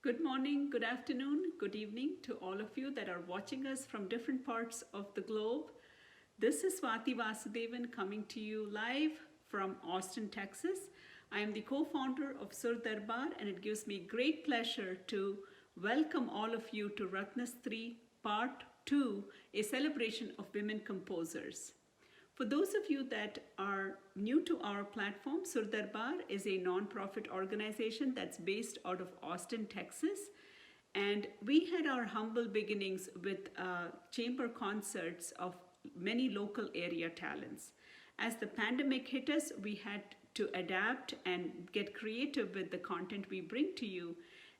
Good morning, good afternoon, good evening to all of you that are watching us from different parts of the globe. This is Swati Vasudevan coming to you live from Austin, Texas. I am the co-founder of Sur Darbar, and it gives me great pleasure to welcome all of you to Rathnastri Part 2, a celebration of women composers. For those of you that are new to our platform, Sur Darbar is a non-profit organization that's based out of Austin, Texas. And we had our humble beginnings with chamber concerts of many local area talents. As the pandemic hit us, we had to adapt and get creative with the content we bring to you.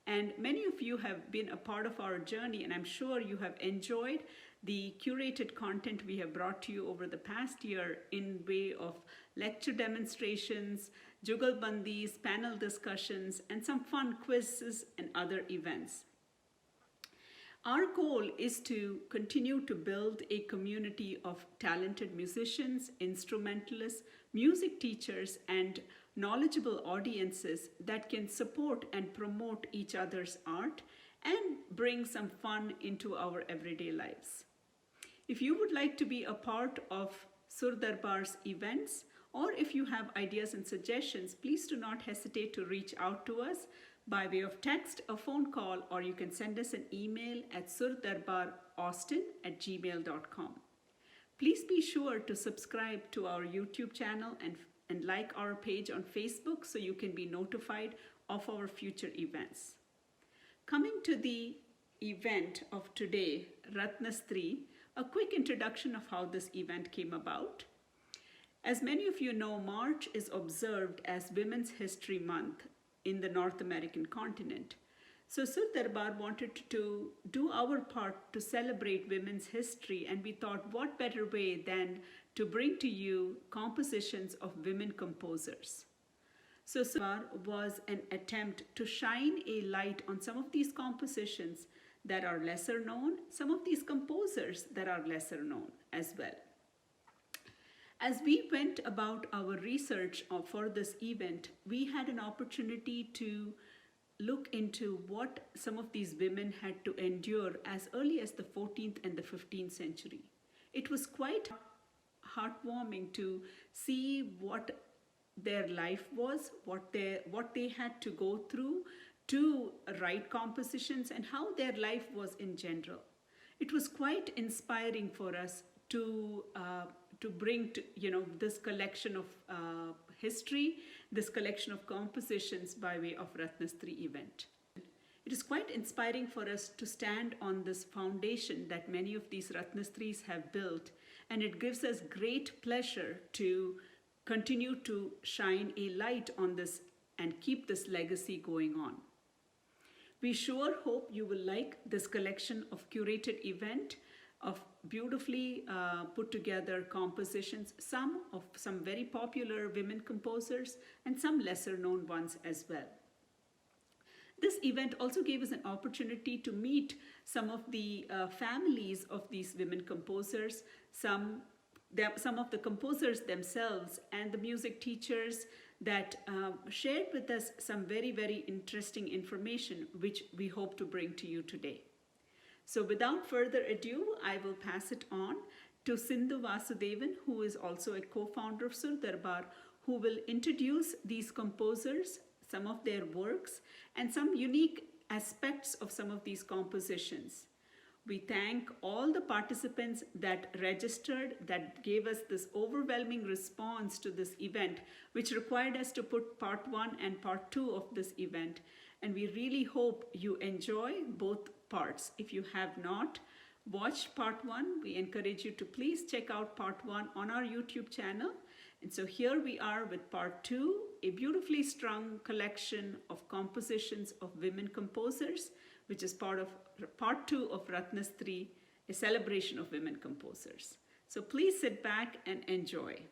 And many of you have been a part of our journey, and I'm sure you have enjoyed the curated content we have brought to you over the past year in way of lecture demonstrations, jugalbandis, panel discussions, and some fun quizzes and other events. Our goal is to continue to build a community of talented musicians, instrumentalists, music teachers, and knowledgeable audiences that can support and promote each other's art and bring some fun into our everyday lives. If you would like to be a part of Sur Darbar's events, or if you have ideas and suggestions, please do not hesitate to reach out to us by way of text, a phone call, or you can send us an email at surdarbar.austin@gmail.com. Please be sure to subscribe to our YouTube channel and like our page on Facebook so you can be notified of our future events. Coming to the event of today, Rathnastri, a quick introduction of how this event came about. As many of you know, March is observed as Women's History Month in the North American continent. So Sur Darbar wanted to do our part to celebrate women's history, and we thought what better way than to bring to you compositions of women composers. So Sur Darbar was an attempt to shine a light on some of these compositions that are lesser known, some of these composers that are lesser known as well. As we went about our research for this event, we had an opportunity to look into what some of these women had to endure as early as the 14th and the 15th century. It was quite heartwarming to see what their life was, what they had to go through to write compositions, and how their life was in general. It was quite inspiring for us to bring to, this collection of history, this collection of compositions by way of Rathnastri event. It is quite inspiring for us to stand on this foundation that many of these Rathnastris have built, and it gives us great pleasure to continue to shine a light on this and keep this legacy going on. We sure hope you will like this collection of curated event of beautifully put together compositions, some very popular women composers and some lesser known ones as well. This event also gave us an opportunity to meet some of the families of these women composers, some of the composers themselves, and the music teachers that shared with us some very, very interesting information which we hope to bring to you today. So without further ado, I will pass it on to Sindhu Vasudevan, who is also a co-founder of Sur Darbar, who will introduce these composers, some of their works, and some unique aspects of some of these compositions. We thank all the participants that registered, that gave us this overwhelming response to this event, which required us to put part 1 and part 2 of this event. And we really hope you enjoy both parts. If you have not watched part 1, we encourage you to please check out part 1 on our YouTube channel. And so here we are with part 2, a beautifully strung collection of compositions of women composers, which is part of part 2 of Rathnastri, a celebration of women composers. So please sit back and enjoy.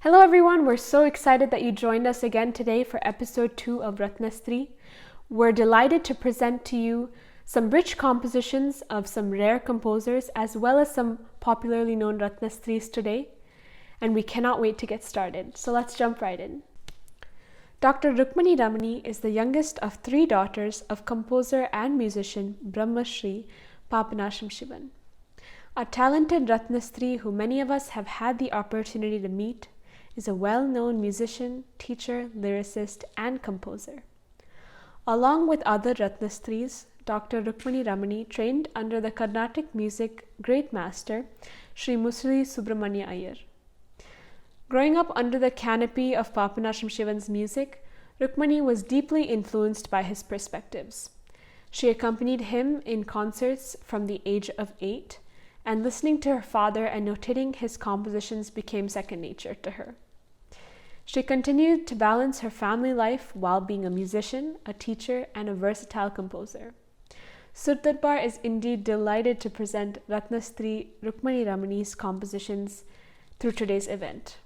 Hello everyone, we're so excited that you joined us again today for episode 2 of Rathnastri. We're delighted to present to you some rich compositions of some rare composers as well as some popularly known Rathnastris today, and we cannot wait to get started. So let's jump right in. Dr. Rukmini Ramani is the youngest of 3 daughters of composer and musician Brahmashri Papanasham Shivan. A talented Rathnastri who many of us have had the opportunity to meet is a well-known musician, teacher, lyricist, and composer. Along with other Rathnastris, Dr. Rukmini Ramani trained under the Carnatic music great master Sri Musli Subramanya Iyer. Growing up under the canopy of Papanasham Shivan's music, Rukmini was deeply influenced by his perspectives. She accompanied him in concerts from the age of 8, and listening to her father and notating his compositions became second nature to her. She continued to balance her family life while being a musician, a teacher, and a versatile composer. Sur Darbar is indeed delighted to present Rathnastri Rukmini Ramani's compositions through today's event.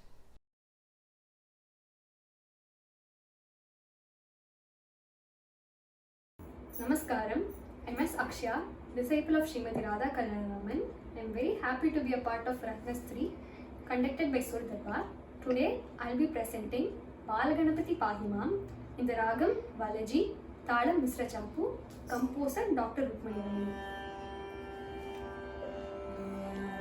Namaskaram, I'm S. Akshya, disciple of Srimati Radha Kalyani. I'm very happy to be a part of Rathnastri, conducted by Sur Darbar. Today, I'll be presenting Ganapathi Pahimam in the Ragam Valaji, Talam Misra Champu, composer Dr. Rukmini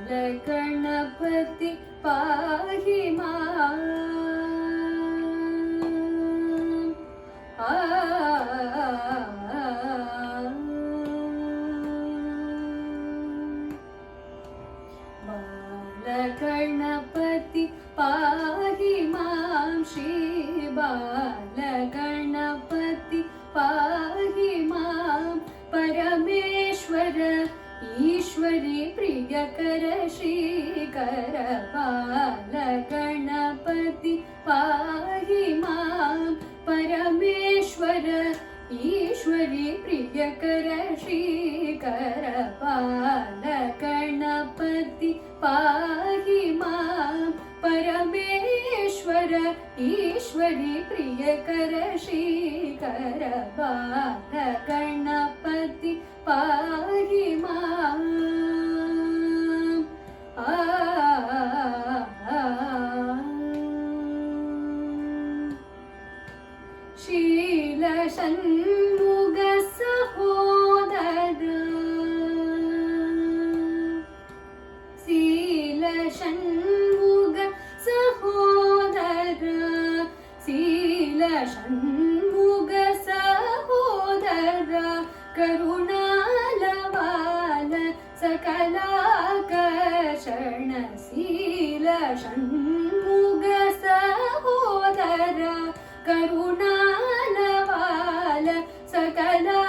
Ramani. Ganapathi Pahimam. Ganapathi Pahimam Shri Bala Ganapathi Pahimam Parameshwara Ishwari Priyakara Shri Kara Bala Ganapathi Pahimam Parameshwara Ishwari Priyakara Shri Kara Bala Ganapathi Pahimam Parameshwara Ishwari Priyakara Shri Kara Bala Ganapathi Pahimam. Shila Shanmuga Sahodara Sila Shanmuga Sahodara Sila Shanmuga Sahodara Karunalavala Sakala Karshana Sila Shanmuga Sahodara Karunalavala Sakala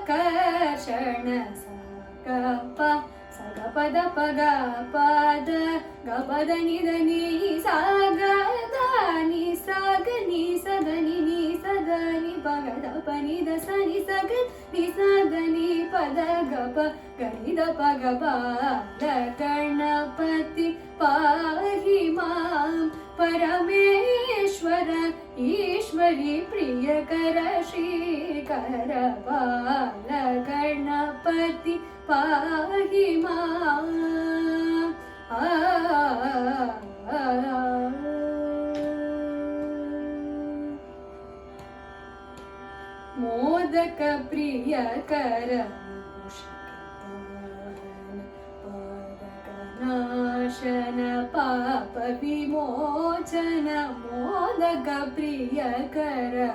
Karshana Sakapa Sagapada Pagapada Gapada Nidani Sagadani Sagani Sadani Nisadani Pagada Panida Sani Sagan Nisadani Padagapa Ganida Pagaba Ganapathi Pahimam Parameshwara Ishwari Priyakara Shri Kara Bala Ganapathi Pahimam. Modaka Priyakara Nashana Papa Vimochana Modaka Priyakara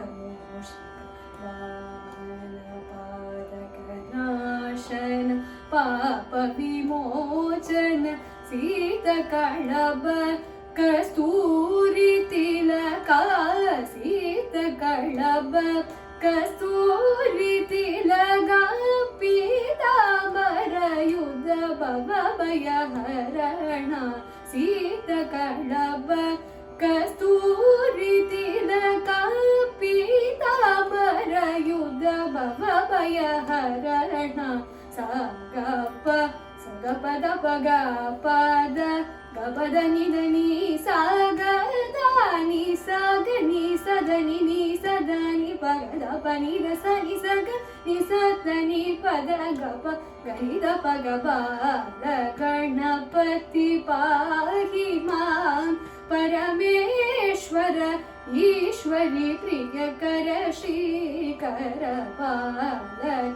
Nashana Papa Vimochana Sita Kalaba Kasturi Tilaka Sita Kalaba Kasturi Tilaga Pidamara Yudha Baba Harana Sita Kalaba Kasturi Tilaka Pidamara Yudha Baba Harana Sagapa Sagapada Pagapada Gapada Nidani Sagada ni sa ga ni sa da ni pa ga da pa ni da sa ga ni sa da ni pa da ga pa ga ni da pa ga ba la Ganapati pahi mam Parameshwara Ishwari Priyakara Shikara Bala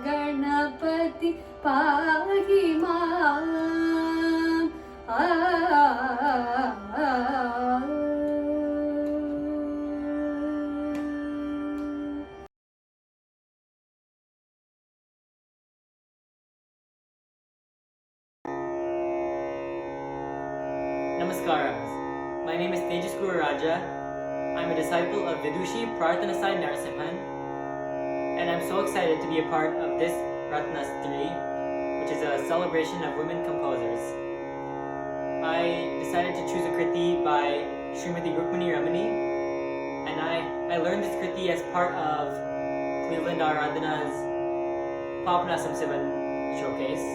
Ganapati pahi mam Namaskaram. My name is Tejasguru Raja. I'm a disciple of Vidushi Prathanasai Narasimhan, and I'm so excited to be a part of this Rathnastri, which is a celebration of women composers. I decided to choose a kriti by Srimati Rukmini Ramani, and I learned this kriti as part of Cleveland Aradhana's Papanasam Sivan showcase.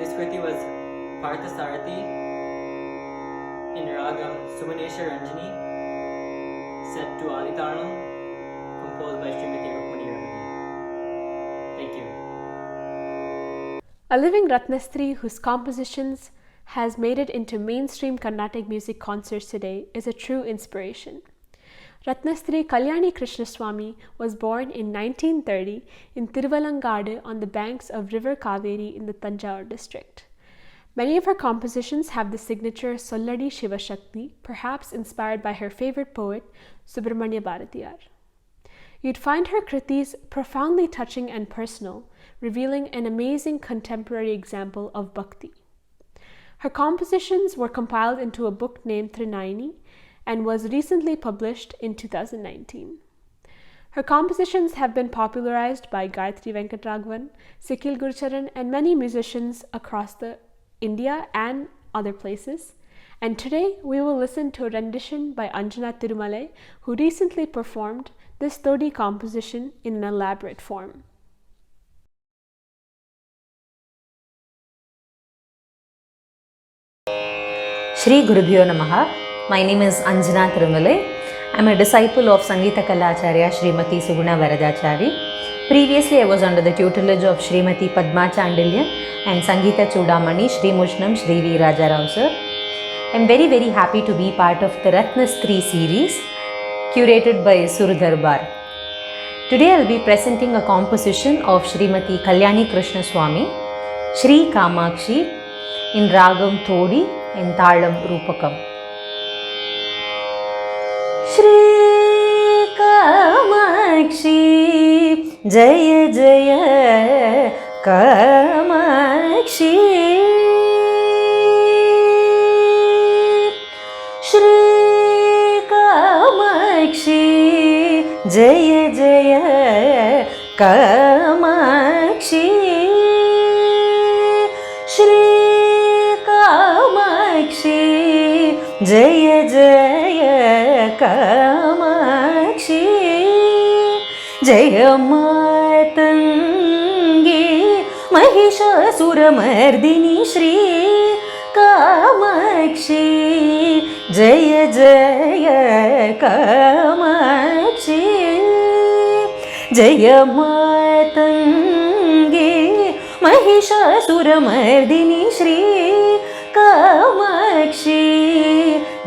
This kriti was Parthasarathi in Ragam Sumanesha Ranjani, set to Aditaram, composed by Srimati Rukmini Ramani. Thank you. A living Rathnastri whose compositions has made it into mainstream Carnatic music concerts today is a true inspiration. Rathnastri Kalyani Krishnaswami was born in 1930 in Tiruvalangadu on the banks of river Kaveri in the Tanjore district. Many of her compositions have the signature Solladi Shivashakti, perhaps inspired by her favorite poet, Subramanya Bharatiyar. You'd find her kritis profoundly touching and personal, revealing an amazing contemporary example of bhakti. Her compositions were compiled into a book named Trinayani and was recently published in 2019. Her compositions have been popularized by Gayatri Venkatraghavan, Sikil Gurcharan, and many musicians across India and other places. And today we will listen to a rendition by Anjana Tirumalai, who recently performed this Todi composition in an elaborate form. Shri Gurubhyo Namaha. My name is Anjana Tirumalai. I am a disciple of Sangeeta Kalacharya Srimati Suguna Varadachari. Previously I was under the tutelage of Srimati Padma Chandilyan and Sangeeta Chudamani Shri Mushnam Shri V. Raja Rao sir. I am very happy to be part of the Rathnastri series curated by Sur Darbar. Today I will be presenting a composition of Srimati Kalyani Krishnaswami, Shri Kamakshi in Ragam Todi in Talam Rupakam. Shri Kamakshi Jaya Jaya Kamakshi Shri Kamakshi Jaya Jaya Kamakshi Shri Kamakshi Jaya Jaya Kamakshi Jaya Matangi Mahishasuramardini Shri Kamakshi Jaya Jaya Kamakshi Jaya Matangi Mahishasuramardini Shri Kamakshi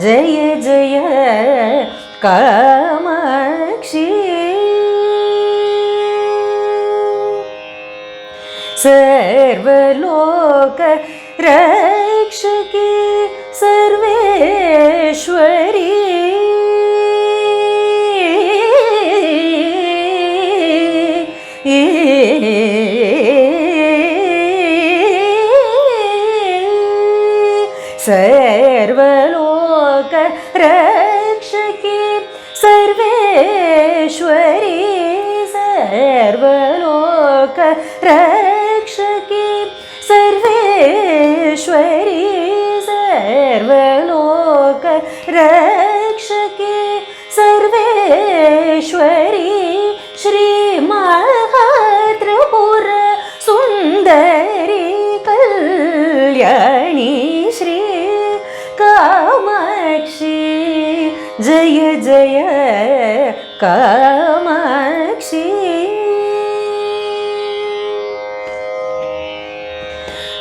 Jaya Jaya Kamakshi Sarvaloka Rakshaki Sarveshwari Sarvaloka Rakshaki Sarveshwari Sarvaloka Rakshaki Sarveshwari Sarvaloka Rakshaki Sarveshwari Shri Mahatrapura Sundari Kalyani Shri Kamakshi Jaya Jaya Kamakshi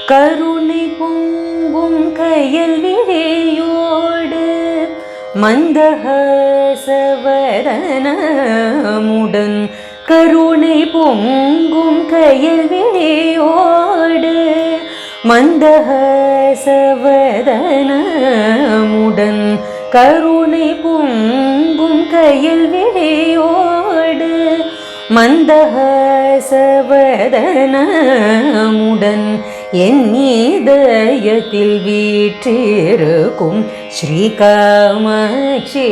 Karunai பொங்கும் கையல் விழியோடு மந்தஹாசவதனமுடன் கருணை பொங்கும் கையல் விழியோடு மந்தஹாசவதனமுடன் கருணை பொங்கும் கையல் விழியோடு மந்தஹாசவதனமுடன் என் இதயத்தில் வீற்றிருக்கும் ஸ்ரீ காமாட்சி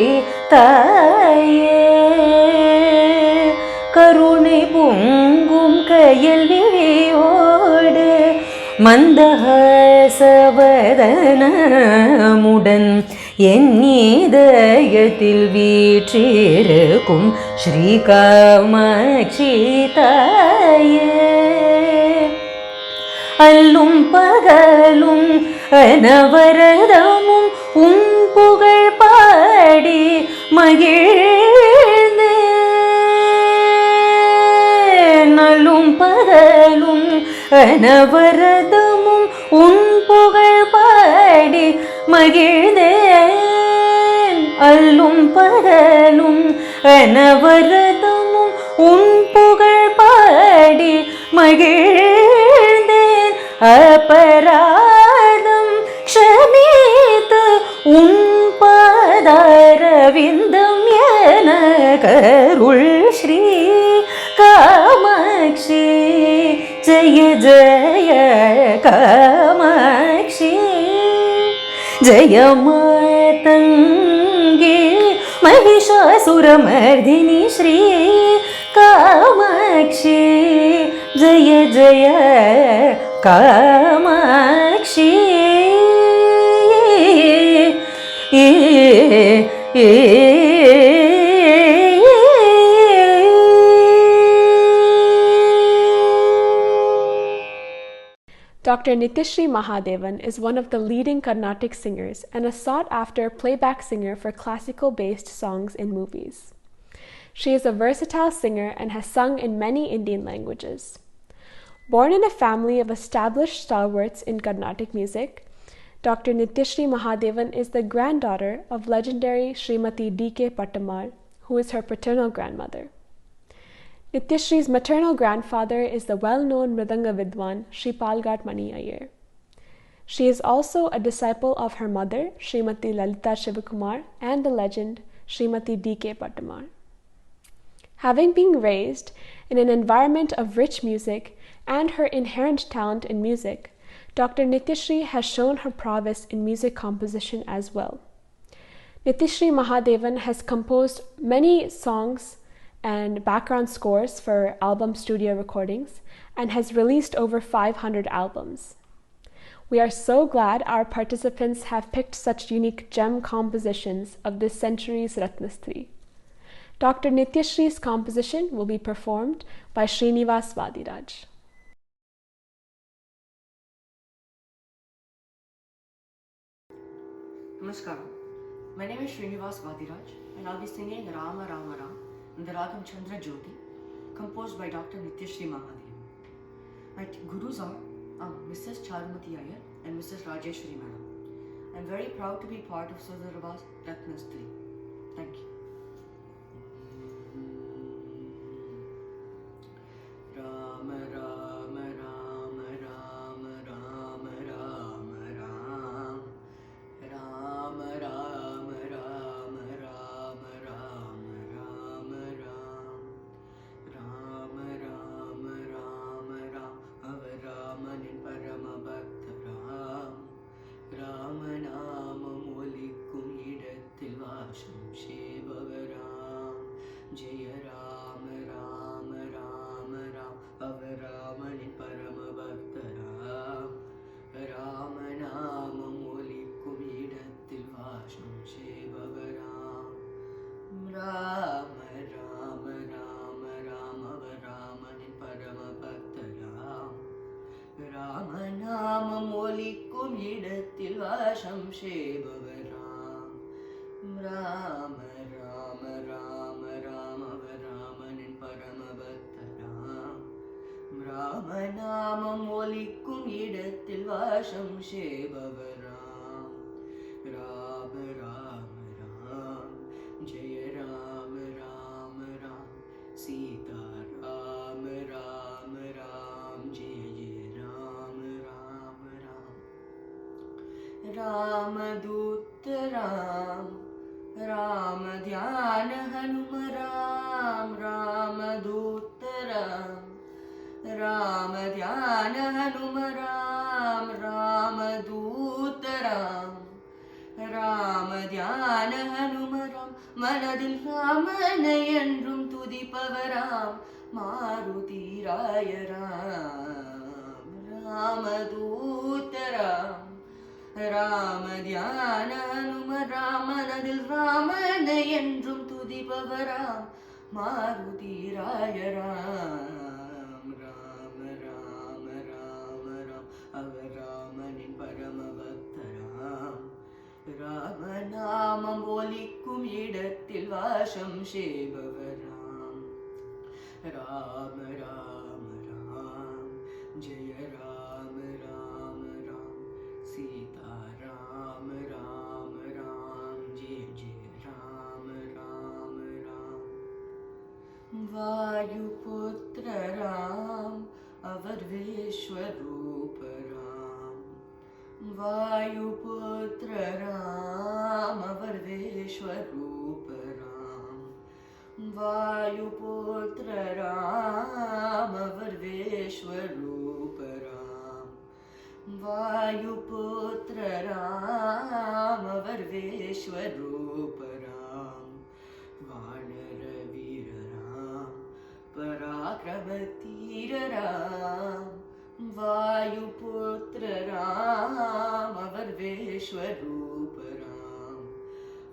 தாயே கருணை பொங்கும் கையல் விழியோடு மந்தஹாசவதனமுடன் என் இதயத்தில் வீற்றிருக்கும் ஸ்ரீ காமாட்சி தாயே அல்லும் பகலும் அனவரதமும் உன் புகழ் பாடி மகிழ்ந்தேன் அல்லும் பகலும் அனவரதமும் உன் புகழ் பாடி மகிழ்ந்தேன் அல்லும் பகலும் அனவரதமும் உன் புகழ் பாடி மகிழ்ந்தேன் அபராத உன் பாதாரவிந்தம் எனக்கருள் ஸ்ரீ காமாட்சி ஜய ஜய காமாட்சி ஜய மாதங்கி महिषासुरमर्दिनी श्री कामाक्षी जय जय Kamakshi Dr. Nithyashree Mahadevan is one of the leading Carnatic singers and a sought-after playback singer for classical-based songs in movies. She is a versatile singer and has sung in many Indian languages. Born in a family of established stalwarts in Carnatic music, Dr. Nithyashree Mahadevan is the granddaughter of legendary Srimati D.K. Pattammal, who is her paternal grandmother. Nithyashree's maternal grandfather is the well-known Mridanga Vidwan Shri Palgat Mani Iyer. She is also a disciple of her mother, Srimati Lalita Shivakumar, and the legend Srimati D.K. Pattammal. Having been raised in an environment of rich music and her inherent talent in music, Dr. Nithyashree has shown her prowess in music composition as well. Nithyashree Mahadevan has composed many songs and background scores for album studio recordings and has released over 500 albums. We are so glad our participants have picked such unique gem compositions of this century's Rathnastri. Dr. Nithyashree's composition will be performed by Srinivas Vadiraj. Namaskaram. My name is Srinivas Vadiraj and I'll be singing Rama Rama Ram in the Ragam Chandra Jyoti, composed by Dr. Nithyashree Mahadevan. My gurus are Mrs. Charumati Iyer and Mrs. Rajeshwari Madam. I'm very proud to be part of Sur Darbar's Rathnastri. Thank you. Rama Rama Rama Rama Rama Rama Rama Rama Rama Rama Rama Rama Rama Rama Rama Rama Ram Avaraman Parama Bhakta Ram Rama Nama Molikum Idathil Vasham Shivavaram Jaya Rama Rama Rama Ram Avaraman Parama Bhakta Ram Rama Nama Molikum Idathil Vasham Shivavaram Rama Rama Rama Rama Avaraman Parama Bhakta Ram Rama Nama Molikum Idathil Vasham Shivavaram Rama Rama Rama Rama Avaraman Parama Bhakta Ram Rama Nama Molikum Idathil Vasham Shivavaram Rama Rama Ram Jaya Rama Rama Ram Sita Rama Rama Ram Jaya Jaya Rama Rama Ram Ramadut Ram Rama Dhyana Hanuma Ram Ramadut Ram Rama Dhyana Hanuma Ram Ramadut Ram Rama Dhyana Hanuma Ram Manadil Ramana என்றும் துதிப்பவராம் மாருதி ராயராம் ராமதூதராம் ராம தியான ஹனும ராமனதில் ராமன என்றும் துதிப்பவராம் மாருதி ராயராம் ராம ராம ராம ராம் அவர் ராமனின் பரம பக்தராம் ராமநாமம் ஒலிக்கும் இடத்தில் வாசம் செய்பவராம் ராம ராம ராம் ஜெய ராம ராம ராம் சீதா ராம ராம ராம் ஜெய ஜெய ராம ராம ராம் வாயுபுத்திர ராம் அவர் விஸ்வரூப ராம் वायुपुत्र राम सर्वेश्वरूप राम वायुपुत्र राम सर्वेश्वरूप राम वायुपुत्र राम सर्वेश्वरूप राम वानरवीर राम पराक्रमतीर राम वायुपुत्र राम सर्वेश्वरूप राम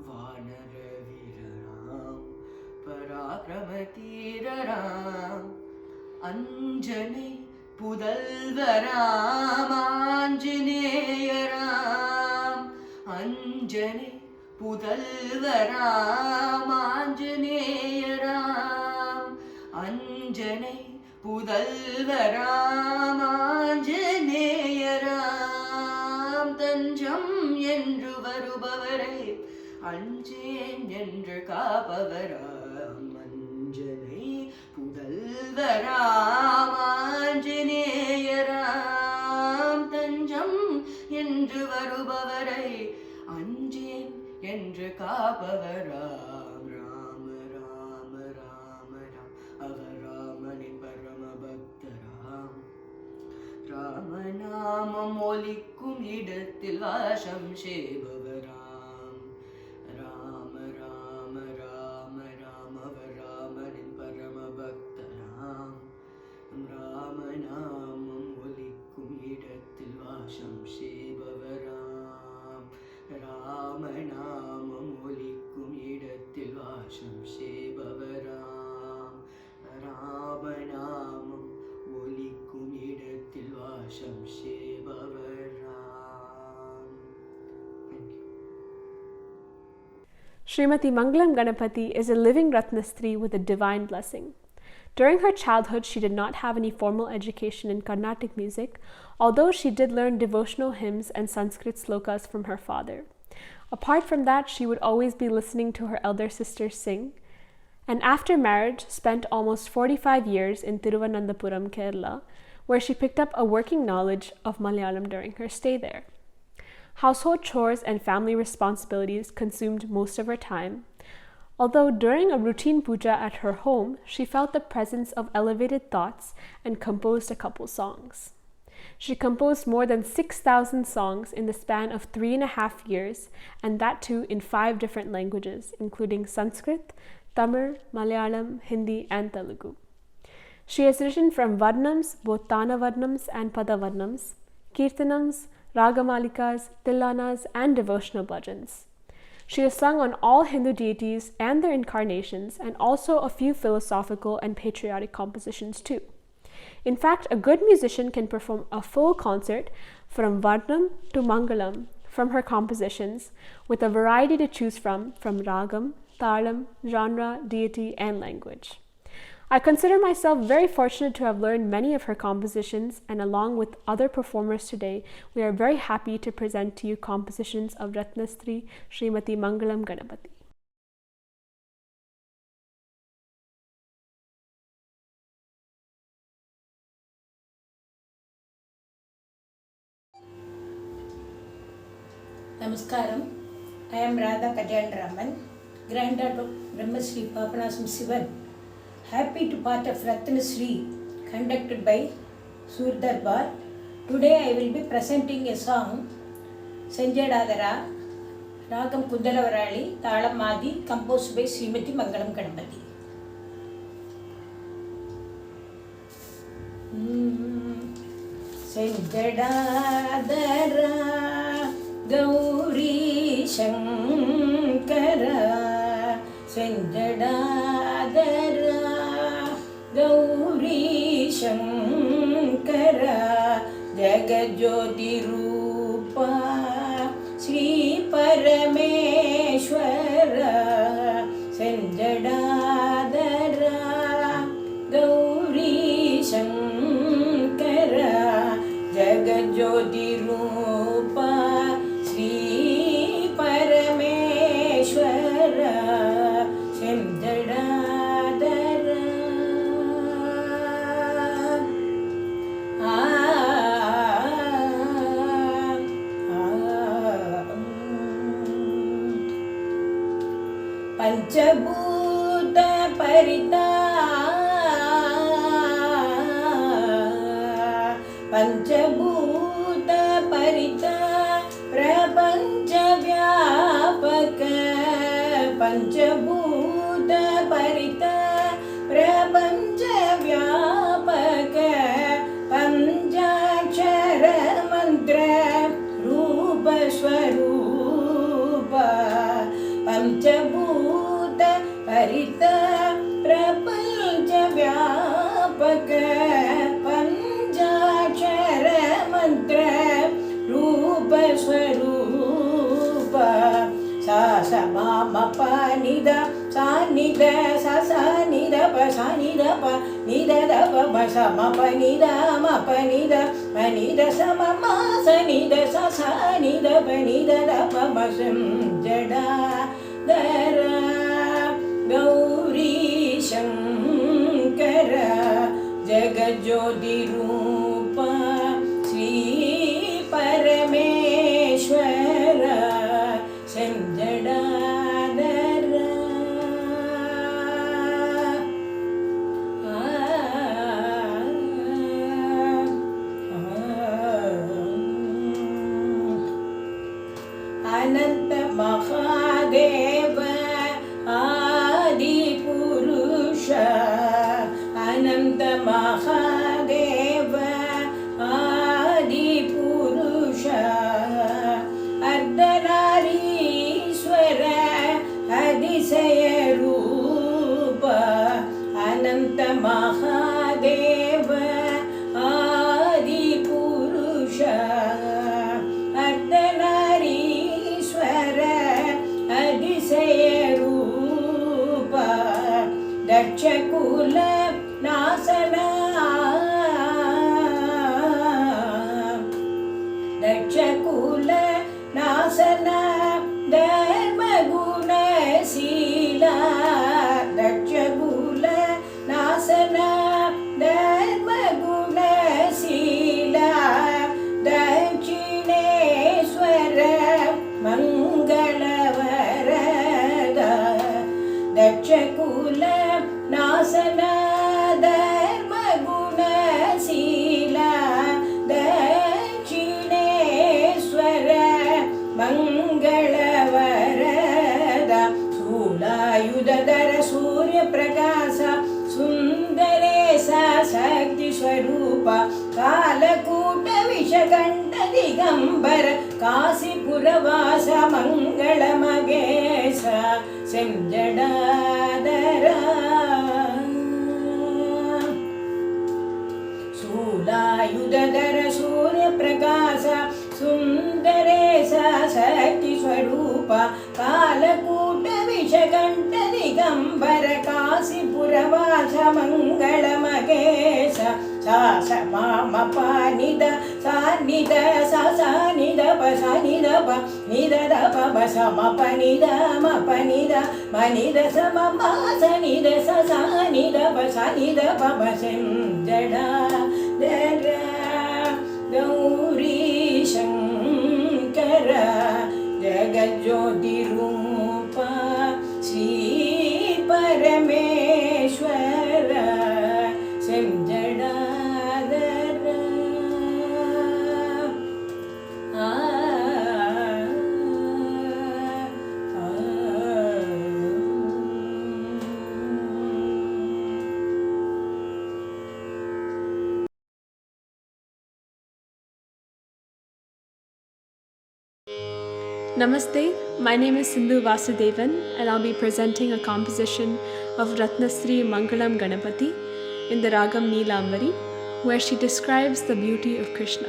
वानरवीर राम पराक्रमतीर राम अंजने पुदल्व राम आंजनेय राम अंजने पुदल्व राम आंजनेय राम अंजने पुदल्व राम आंजनेय राम तंजम என்று வருபவரை அஞ்சேன் என்று காப்பவராம் அஞ்சனை புதல்வ ராம் ஆஞ்சநேய ராம் தஞ்சம் என்று வருபவரை அஞ்சேன் என்று காப்பவராம் ராம ராம ராம ராம் அவர் ராமனின் பரம பக்தராம் ராமநாமம் ஒலிக்கும் இடத்தில் வாசம் செய்பவராம் ராம ராம ராம ராம அவர் ராமனின் பரம பக்தராம் ராமநாமம் ஒலிக்கும் இடத்தில் வாசம் செய்பவராம் ராமநாமம் ஒலிக்கும் இடத்தில் வாசம் செய்பவராம் ராமநாமம் ஒலிக்கும் இடத்தில் வாசம் செய்பவராம். Thank you. Srimati Mangalam Ganapathi is a living Rathnastri with a divine blessing. During her childhood, she did not have any formal education in Carnatic music, although she did learn devotional hymns and Sanskrit slokas from her father. Apart from that, she would always be listening to her elder sisters sing, and after marriage, spent almost 45 years in Thiruvananthapuram, Kerala, where she picked up a working knowledge of Malayalam during her stay there. Household chores and family responsibilities consumed most of her time, although during a routine puja at her home, she felt the presence of elevated thoughts and composed a couple songs. She composed more than 6,000 songs in the span of 3.5 years, and that too in 5 different languages, including Sanskrit, Tamil, Malayalam, Hindi, and Telugu. She has written from Varnams, both Tana Varnams and Pada Varnams, Kirtanams, Ragamalikas, Tillanas, and devotional bhajans. She has sung on all Hindu deities and their incarnations, and also a few philosophical and patriotic compositions too. In fact, a good musician can perform a full concert from Varnam to Mangalam from her compositions, with a variety to choose from ragam, talam, genre, deity, and language. I consider myself very fortunate to have learned many of her compositions, and along with other performers today, we are very happy to present to you compositions of Rathnastri Srimati Mangalam Ganapathi. Namaskaram. I am Radha Kalyani, granddaughter of Brahmasri Papanasam Sivan. Happy to part of Rathnastri conducted by Sur Darbar. Today I will be presenting a song, Sanjadadara, Ragam Kundalavarali, Talam Madi, composed by Srimati Mangalam Ganapathi. Sanjadadara, Gauri Shankara, Sanjadadara, Gauri Shankara, Jagajyoti Rupa, Sri Parameshwara, Sanjadadara, Gauri Shankara, Jagajyoti Rupa, Sri Parameshwara, Sanjadadara. பஞ்சபூத பரிதா பஞ்சபூத பரிதா பிரபஞ்ச வியாபக பஞ்சபூத பரிதா பிரபஞ்ச வியாபக பஞ்சாட்சர மந்திர ரூப ஸ்வரூப பஞ்சபூத பரிதா பிரபஞ்ச வியாபக பஞ்சாட்சர மந்திர ரூப ஸ்வரூப சா ச ம ம ப நி த சா நி த ச ச நி த ப ச நி த ப நி த த ப ப ச ம ப நி த ம ப நி த ம நி த ச ம ம ச நி த ச ச நி த ப நி த த ப ப சம் ஜடா தர கௌரி சங்கர ஜகஜோதி ரூப ஸ்ரீ பரமேஸ்வர செஞ்சடாதர அனந்த மகாதேவ ஆதி புருஷ அனந்த மகாதேவ ஆதி புருஷ அர்த்தநாரீஸ்வர அதிசய ரூப அனந்த மகாதேவ ஆதி புருஷ அர்த்தநாரீஸ்வர அதிசய ரூப தட்சகுல நாசனா தட்சகுல நாசனா தர்மகுணசீலா தட்சகுல நாசனா தர்மகுணசீலா தட்சிணேஸ்வர மங்களவரத தட்சகுல நாசனா தர்மகுணசீலா தட்சிணேஸ்வர மங்களவரத சூலாயுதர சூரிய பிரகாಶ சுந்தரேಶ சக்தி ஸ்வரூಪ ಕಾಲಕೂಟ ವಿಷಗಂಡ ದಿಗಂಬರ ಕಾಶಿಪುರವಾಸ ಮಂಗಳ ಮಗೇಶ ಸಂಜಡಾದರ ಶೂಲಾಯುಧರ ಸೂರ್ಯ ಪ್ರಕಾಶ ಸುಂದರೇಶ ಶಕ್ತಿ ಸ್ವರೂಪ ಕಾಲಕೂಟ ವಿಷಗಂಡ ದಿಗಂಬರ ಕಾಶಿಪುರವಾಸ ಮಂಗಳ ಮಗೇಶ ಸಾ ಸ ಮ ಮ ಪ ನಿ ದ ಸಾ ನಿ ದ ಸ ಸ ನಿ ದ ಪ ಸ ನಿ ದ ಪ ನಿ ದ ದ ಪ ಬ ಸ ಮ ಪ ನಿ ದ ಮ ಪ ನಿ ದ ಮ ನಿ ದ ಸ ಮ ಮ ಸ ನಿ ದ ಸ ಸ ನಿ ದ ಪ ಸ ನಿ ದ ಪ ಬ ಸಂ ಜಡಾ ದರ ಗೌರಿ ಶಂಕರ ಜಗಜ್ಯೋತಿ ರೂಪ ಶ್ರೀ ಪರಮೇಶ್ವರ ಸಂಜಡಾದರ ಆ Namaste, my name is Sindhu Vasudevan and I'll be presenting a composition of Rathnastri Mangalam Ganapathi in the Ragam Neelambari, where she describes the beauty of Krishna.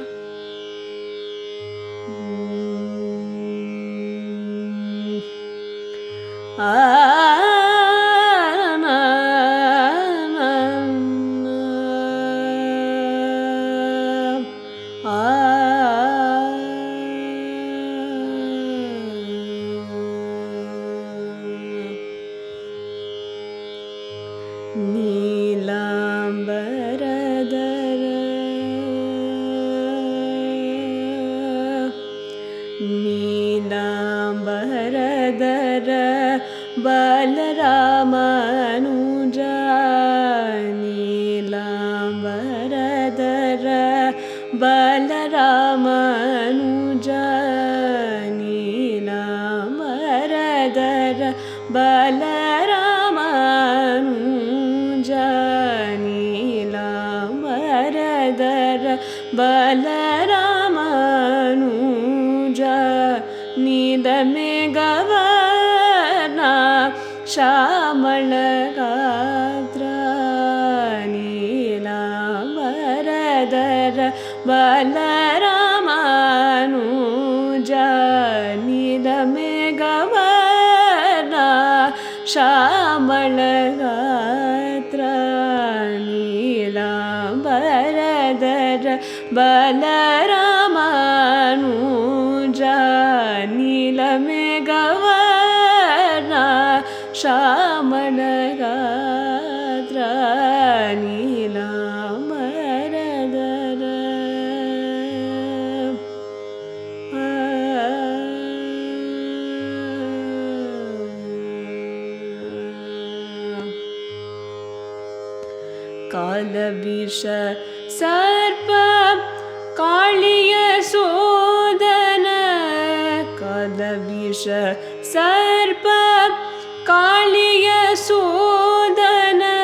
Balaramanuja Nilambaradara Balaramanuja Nilambaradara Balaramanuja Nilambaradara Balaramanuja Nidamegavana Shamalagatra Nilambaradara Balaramanuja Nidamegavana Shamalagatra Nilambaradara Balaramanuja Nilamegavana Shamalagatra Nilambaradara Kalavisha Sarpa Kaliya Sodana Kalavisha Sarpa Kaliya Sodana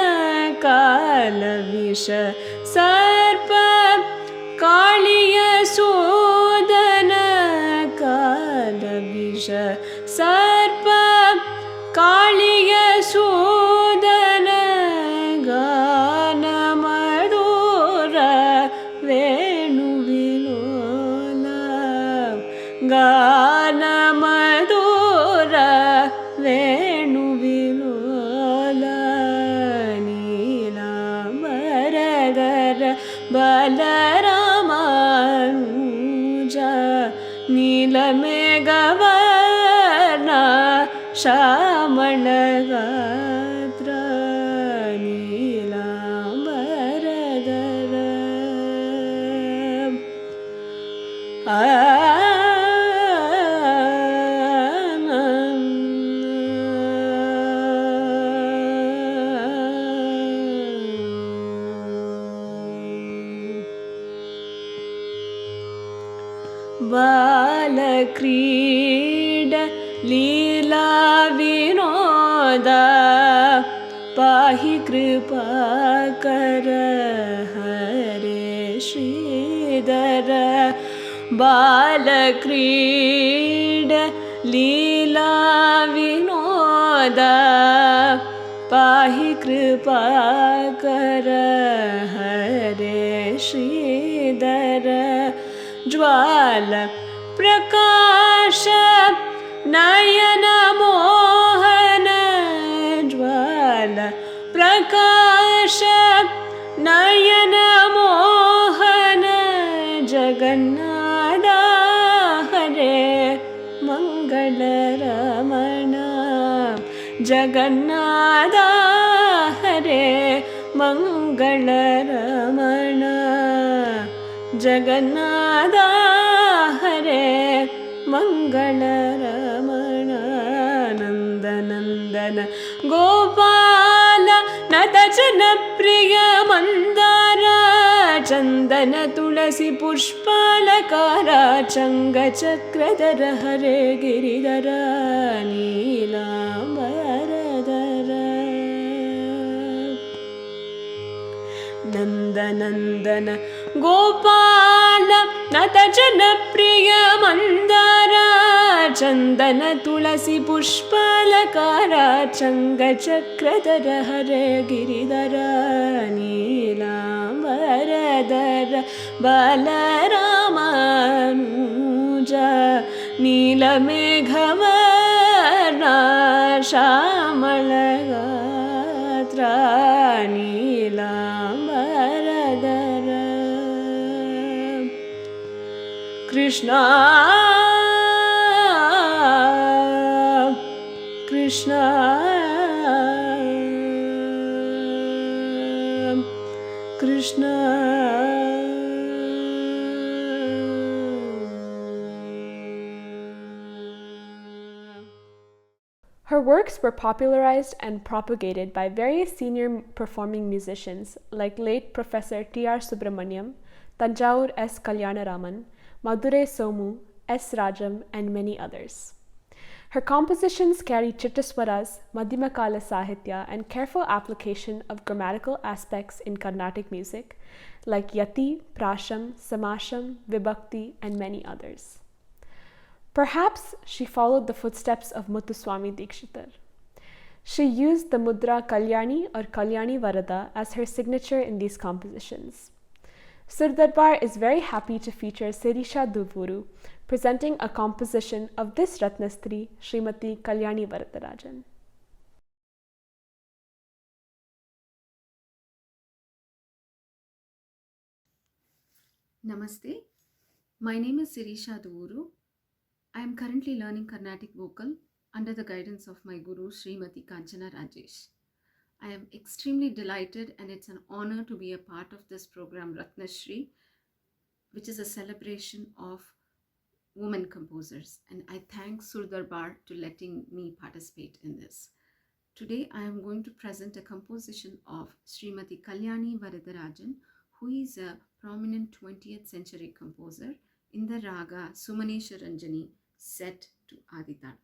Kalavisha Sarpa Kaliya Sodana Kalavisha Sarpa Kaliya Sodana Ganamadura Venuvilola Ganamadura Venuvilola Nilambaradara Balaramanuja Nilamegavana Shamalagatra Nilambaradara Balakreeda Leela Vinoda Pahi Kripakara Hare Sridhara Balakreeda Leela Vinoda Pahi Kripakara Hare Sridhara Jwala Prakasha Nayana Mohana Jwala Prakasha Nayana Mohana Jagannatha Hare Mangala Ramana Jagannatha Hare Mangala Ramana Jagannatha Hare Mangala Ramana Nandanandana Gopala Natachana Priya Mandara Chandana Tulasi Pushpalakara Changa Chakradara Hare Giridhara Nilambaradara Nandanandana Gopala Natachana Priya Mandara Chandana Tulasi Pushpalakara Changa Chakradara Hare Giridhara Nilambaradara Balaramanuja Nilameghavana Shamalagatra Nilambaradara Krishna Krishna Krishna Her works were popularized and propagated by various senior performing musicians like late Professor T.R. Subramaniam, Tanjavur S. Kalyanaraman, Madurai Somu, S. Rajam, and many others. Her compositions carry chittaswaras, madhyamakala sahitya, and careful application of grammatical aspects in Carnatic music like yati, prasham, samasham, vibhakti, and many others. Perhaps she followed the footsteps of Muthuswami Dikshitar. She used the mudra Kalyani or Kalyani Varada as her signature in these compositions. Sur Darbar is very happy to feature Sirisha Duvuru presenting a composition of this Rathnastri, Srimati Kalyani Varadarajan. Namaste. My name is Sirisha Duvuru. I am currently learning Carnatic vocal under the guidance of my guru Srimati Kanchana Rajesh. I am extremely delighted and it's an honor to be a part of this program Rathnastri, which is a celebration of women composers, and I thank Sur Darbar to letting me participate in this. Today I am going to present a composition of Srimati Kalyani Varadarajan, who is a prominent 20th century composer in the raga Sumanesha Ranjani set to Aditana.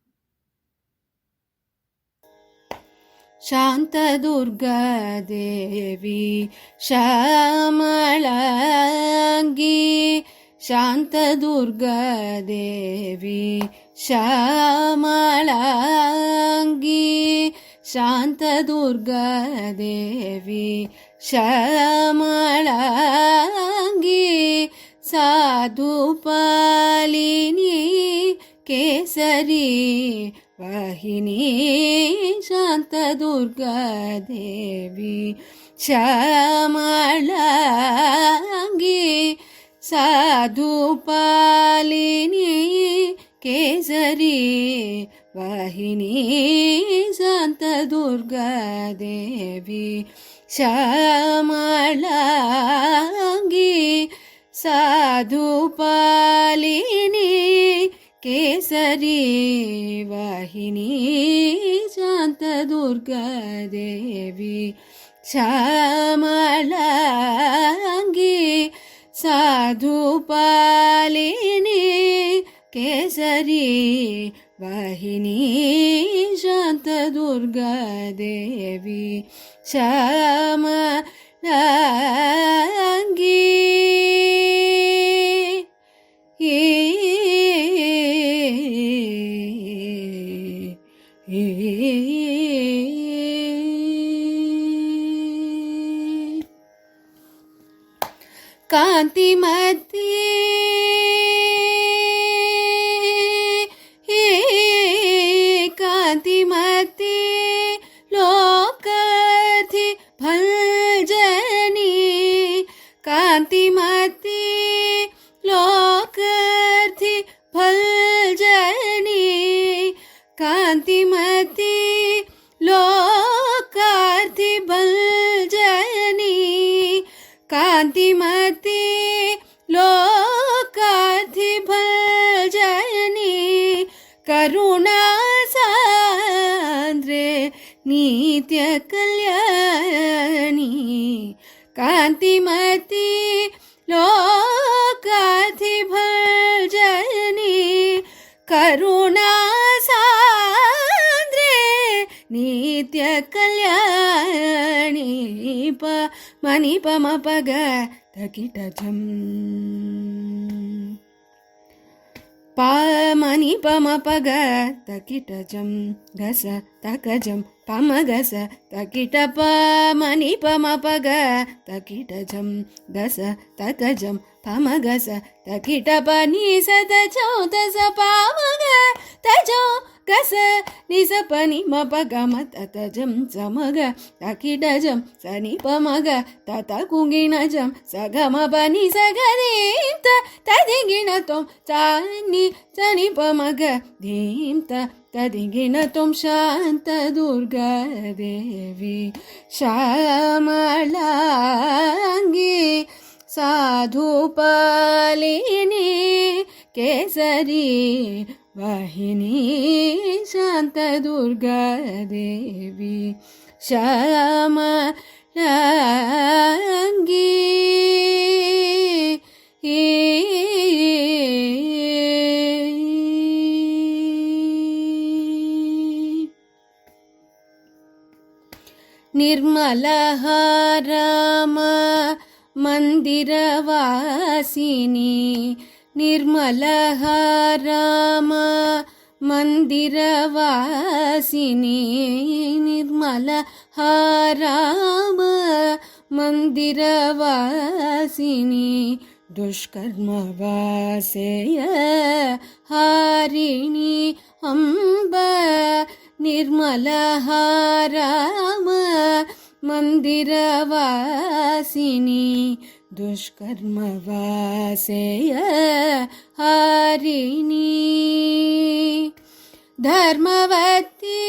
Shanta Durga Devi Shamalangi, Shanta Durga Devi Shamalangi, Shanta Durga Devi Shamalangi, Sadhu Palini Kesari Vahini, Shanta Durga Devi Shamalangi, Sadhu Palini Kesari Vahini, Shanta Durga Devi Shamalangi, Sadhu Palini Kesari Vahini, Shanta Durga Devi Shamalangi, Sadhu Palini Kesari Vahini, Shanta Durga Devi Shamalangi. Kantimati, Kantimati, Lokathi Bhaljani, Kantimati, Lokathi Bhaljani, Kantimati, Lokathi Bhaljani, Kantimati, Lokathi Bhaljani, Karuna Sandre Nitya Kalyani, Kantimati, Lokathi Bhaljani, Karuna Sandre Nitya Kalyani, Pa Mani Pama Paga Takitajam, Pa Mani Pama Paga Takitajam, Gasa Takajam, Pama Gasa Takita, Pa Mani Pama Paga Takitajam, Gasa Takajam, Pama Gasa Takita, Pani Satajam, Tasa Pamaga Tajam, Gasa Nisa Pani Mapaga Matatajam, Samaga Takidajam, Sani Pamaga Tata Kunginajam, Sagama Pani Sagarimta, Tadiginatom, Tani Pamaga Dimta, Tadiginatom, Shanta Durga Devi Shamalangi, Sadhu Palini Kesari वाहिनी शान्तदुर्गा देवी श्यामलाङ्गी निर्मलहाराम मन्दिरवासिनी निर्मलहाराम मन्दिरवासिनी निर्मलहाराम मन्दिरवासिनी दुष्कर्मवासेय हारिणी अम्ब निर्मलहाराम मन्दिरवासिनी दुष्कर्मवासेय हारिणी धर्मवती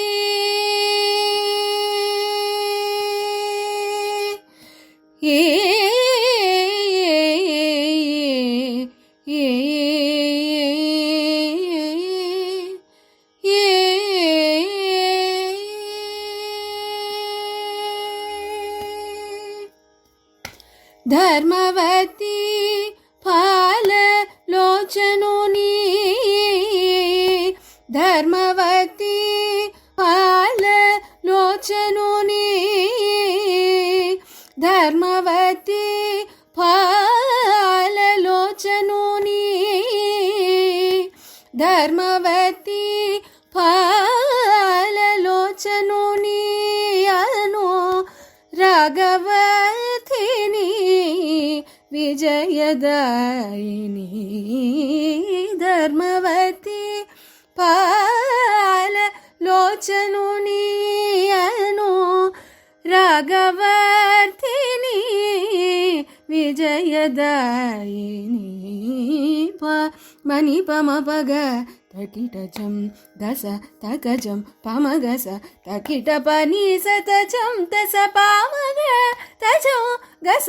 धर्मवती फाललोचनुनी धर्मवती फाललोचनुनी धर्मवती फाललोचनुनी धर्मवती फाललोचनुनी अनु राघवथिनी विजयदायिनी धर्मवती फाललोचनुनी अनु राघवर्थिनी विजयदायिनी मणि पम पग तकिटजं दस तकजं पमगस तकिट पनि सतजं तस पामग तजं गस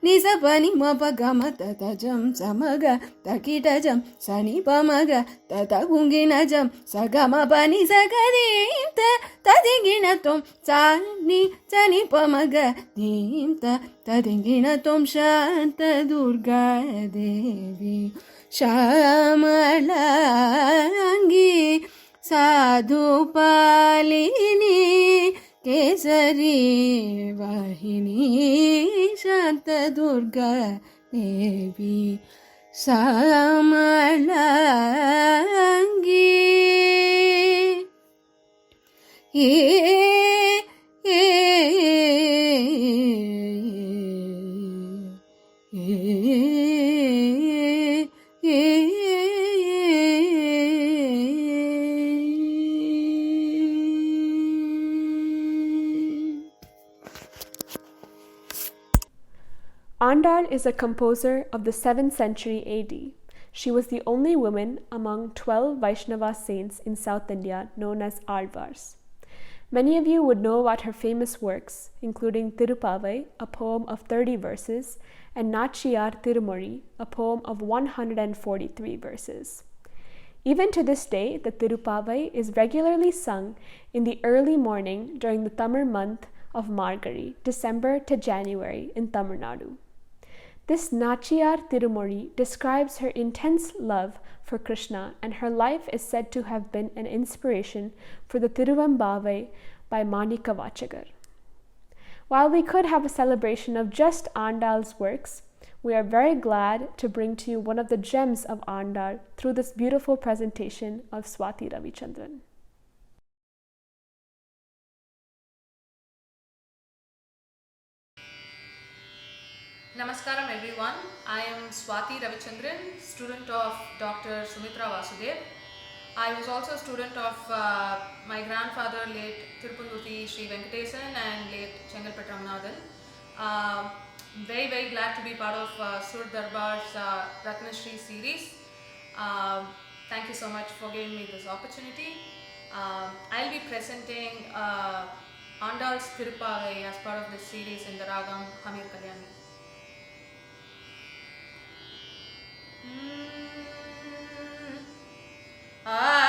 निस पनि मपगम ततजं समग तकिटजं सनि पमग तत गुंगिणजं सगम पनि सगदीं तदिगिण त्वं सानि सनि पमग दीं तदिगिण त्वं शान्त दुर्गा देवी श्यामलाङ्गी साधुपालिनी केसरी वाहिनी शान्तदुर्गा देवी श्यामलाङ्गी Andal is a composer of the 7th century AD. She was the only woman among 12 Vaishnava saints in South India known as Alvars. Many of you would know about her famous works, including Tirupavai, a poem of 30 verses, and Nachiyar Tirumori, a poem of 143 verses. Even to this day, the Tirupavai is regularly sung in the early morning during the Tamil month of Margari, December to January in Tamil Nadu. This Nachiyar Tirumori describes her intense love for Krishna, and her life is said to have been an inspiration for the Tiruvambavai by Manika Vachagar. While we could have a celebration of just Andal's works, we are very glad to bring to you one of the gems of Andal through this beautiful presentation of Swati Ravichandran. Namaskaram everyone, I am Swati Ravichandran, student of Dr. Sumitra Vasudev. I was also a student of my grandfather late Tirupunduthi Sri Venkatesan and late Chengalpet Ramanathan. Very glad to be part of Sur Darbar's Rathnastri series. Thank you so much for giving me this opportunity. I'll be presenting Andal's Tirupavai as part of this series in the ragam Hamir Kalyani. Ah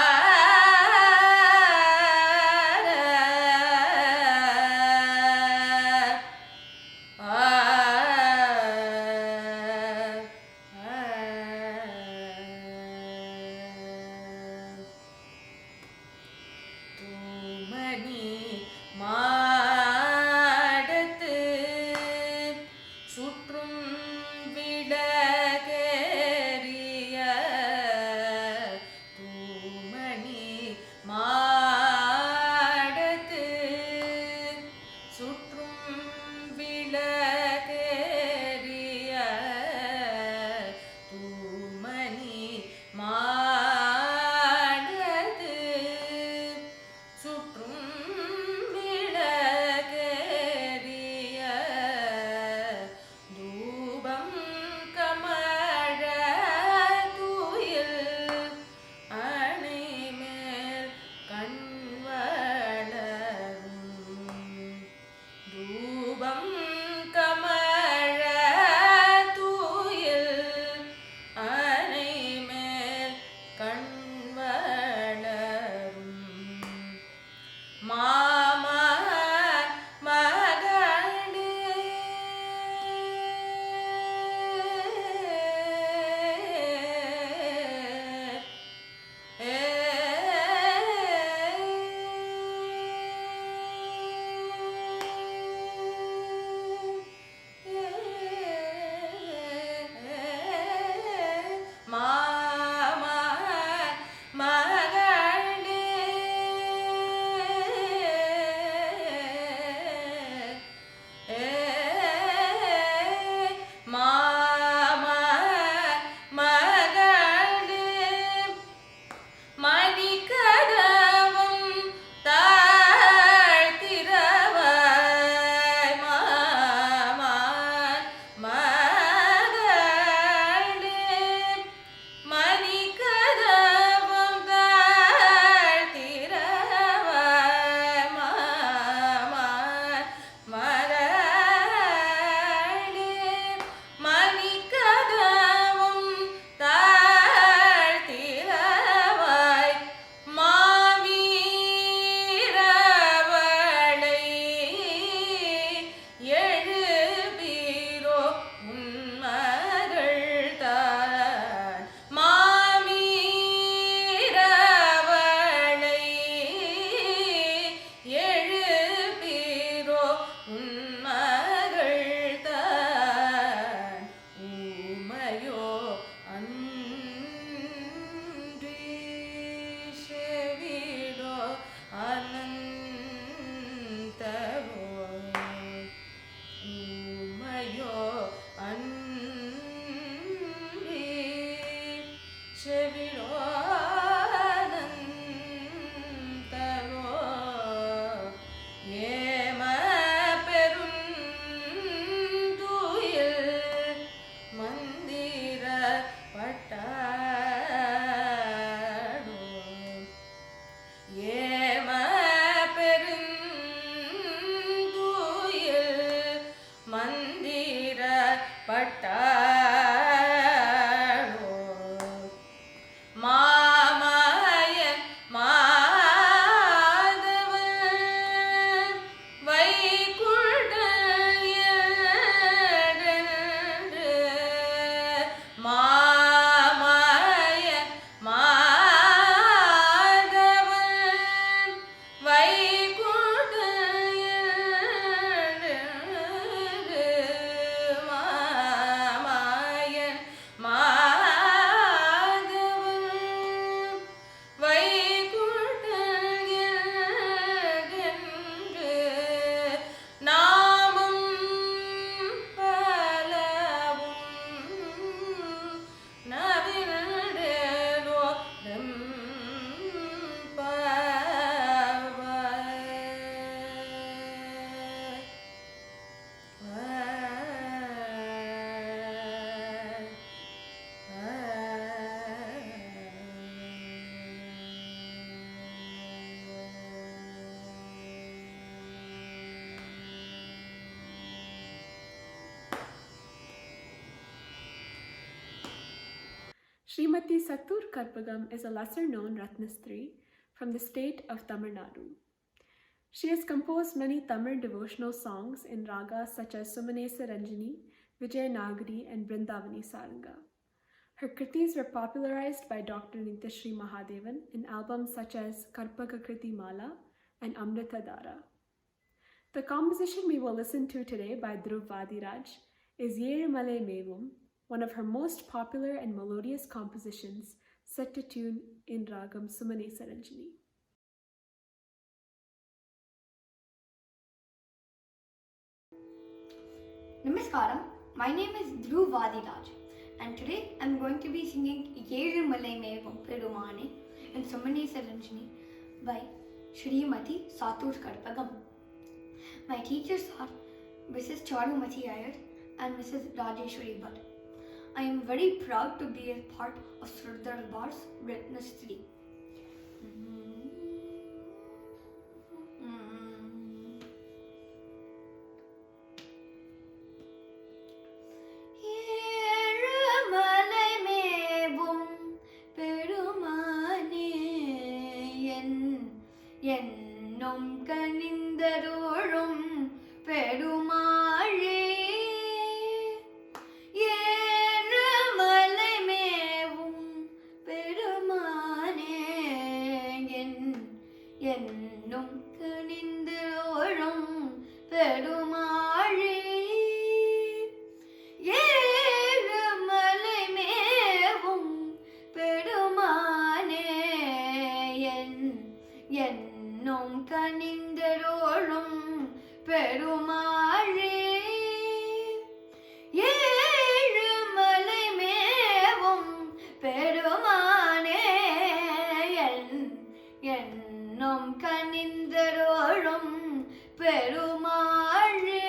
Srimati Sattur Karpagam is a lesser-known Rathnastri from the state of Tamil Nadu. She has composed many Tamil devotional songs in ragas such as Sumanesa Ranjini, Vijay Nagari, and Brindavani Saranga. Her kritis were popularized by Dr. Nithyashree Mahadevan in albums such as Karpaga Kriti Mala and Amrita Dara. The composition we will listen to today by Dhruv Vadiraj is Yerumale Mevum, one of her most popular and melodious compositions set to tune in Ragam Sumanesa Ranjini. Namaskaram, my name is Dhruv Vadiraj and today I am going to be singing Yerumale Mevum Perumane in Sumanesa Ranjini by Srimati Sattur Karpagam. My teachers are Mrs. Charumati Iyer and Mrs. Rajeshwari Bhatt. I am very proud to be a part of Sur Darbar's Rathnastri. என்னும் கனிந்தருளும் பெருமாளே ஏறுமலை மேவும் பெருமானே என்னும் கனிந்தருளும் பெருமாளே ஏறுமலை மேவும் பெருமானே என்னும் கனிந்தருளும் பெருமாளே ஏழுமலை மேவும் பெருமானே என்னும் கனிந்தருளும் பெருமாளே.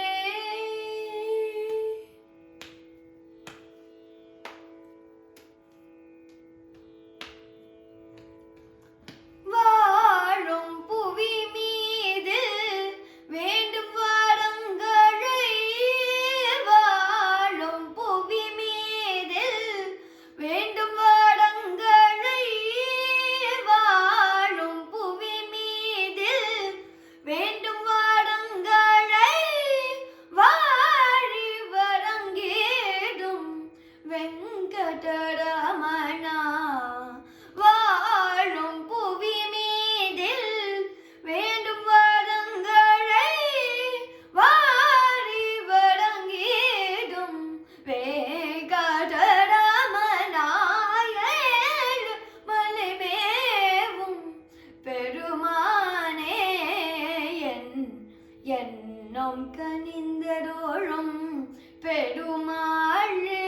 வாழும் புவி மீது வேண்டும் வரங்களை வாழும் புவி மீது வேண்டும் வரங்களை வாழும் புவி மீது வேண்டும் வரங்களை வாழி வரங்கேடும் வெங்கடரமணா வாழும் புவி மீதில் வேண்டும் வரங்களை வாரி வழங்கிடும் வேங்கடரமணாயேழு மலை மேவும் பெருமானே என்னும் கனிந்தருளும் பெருமாளே.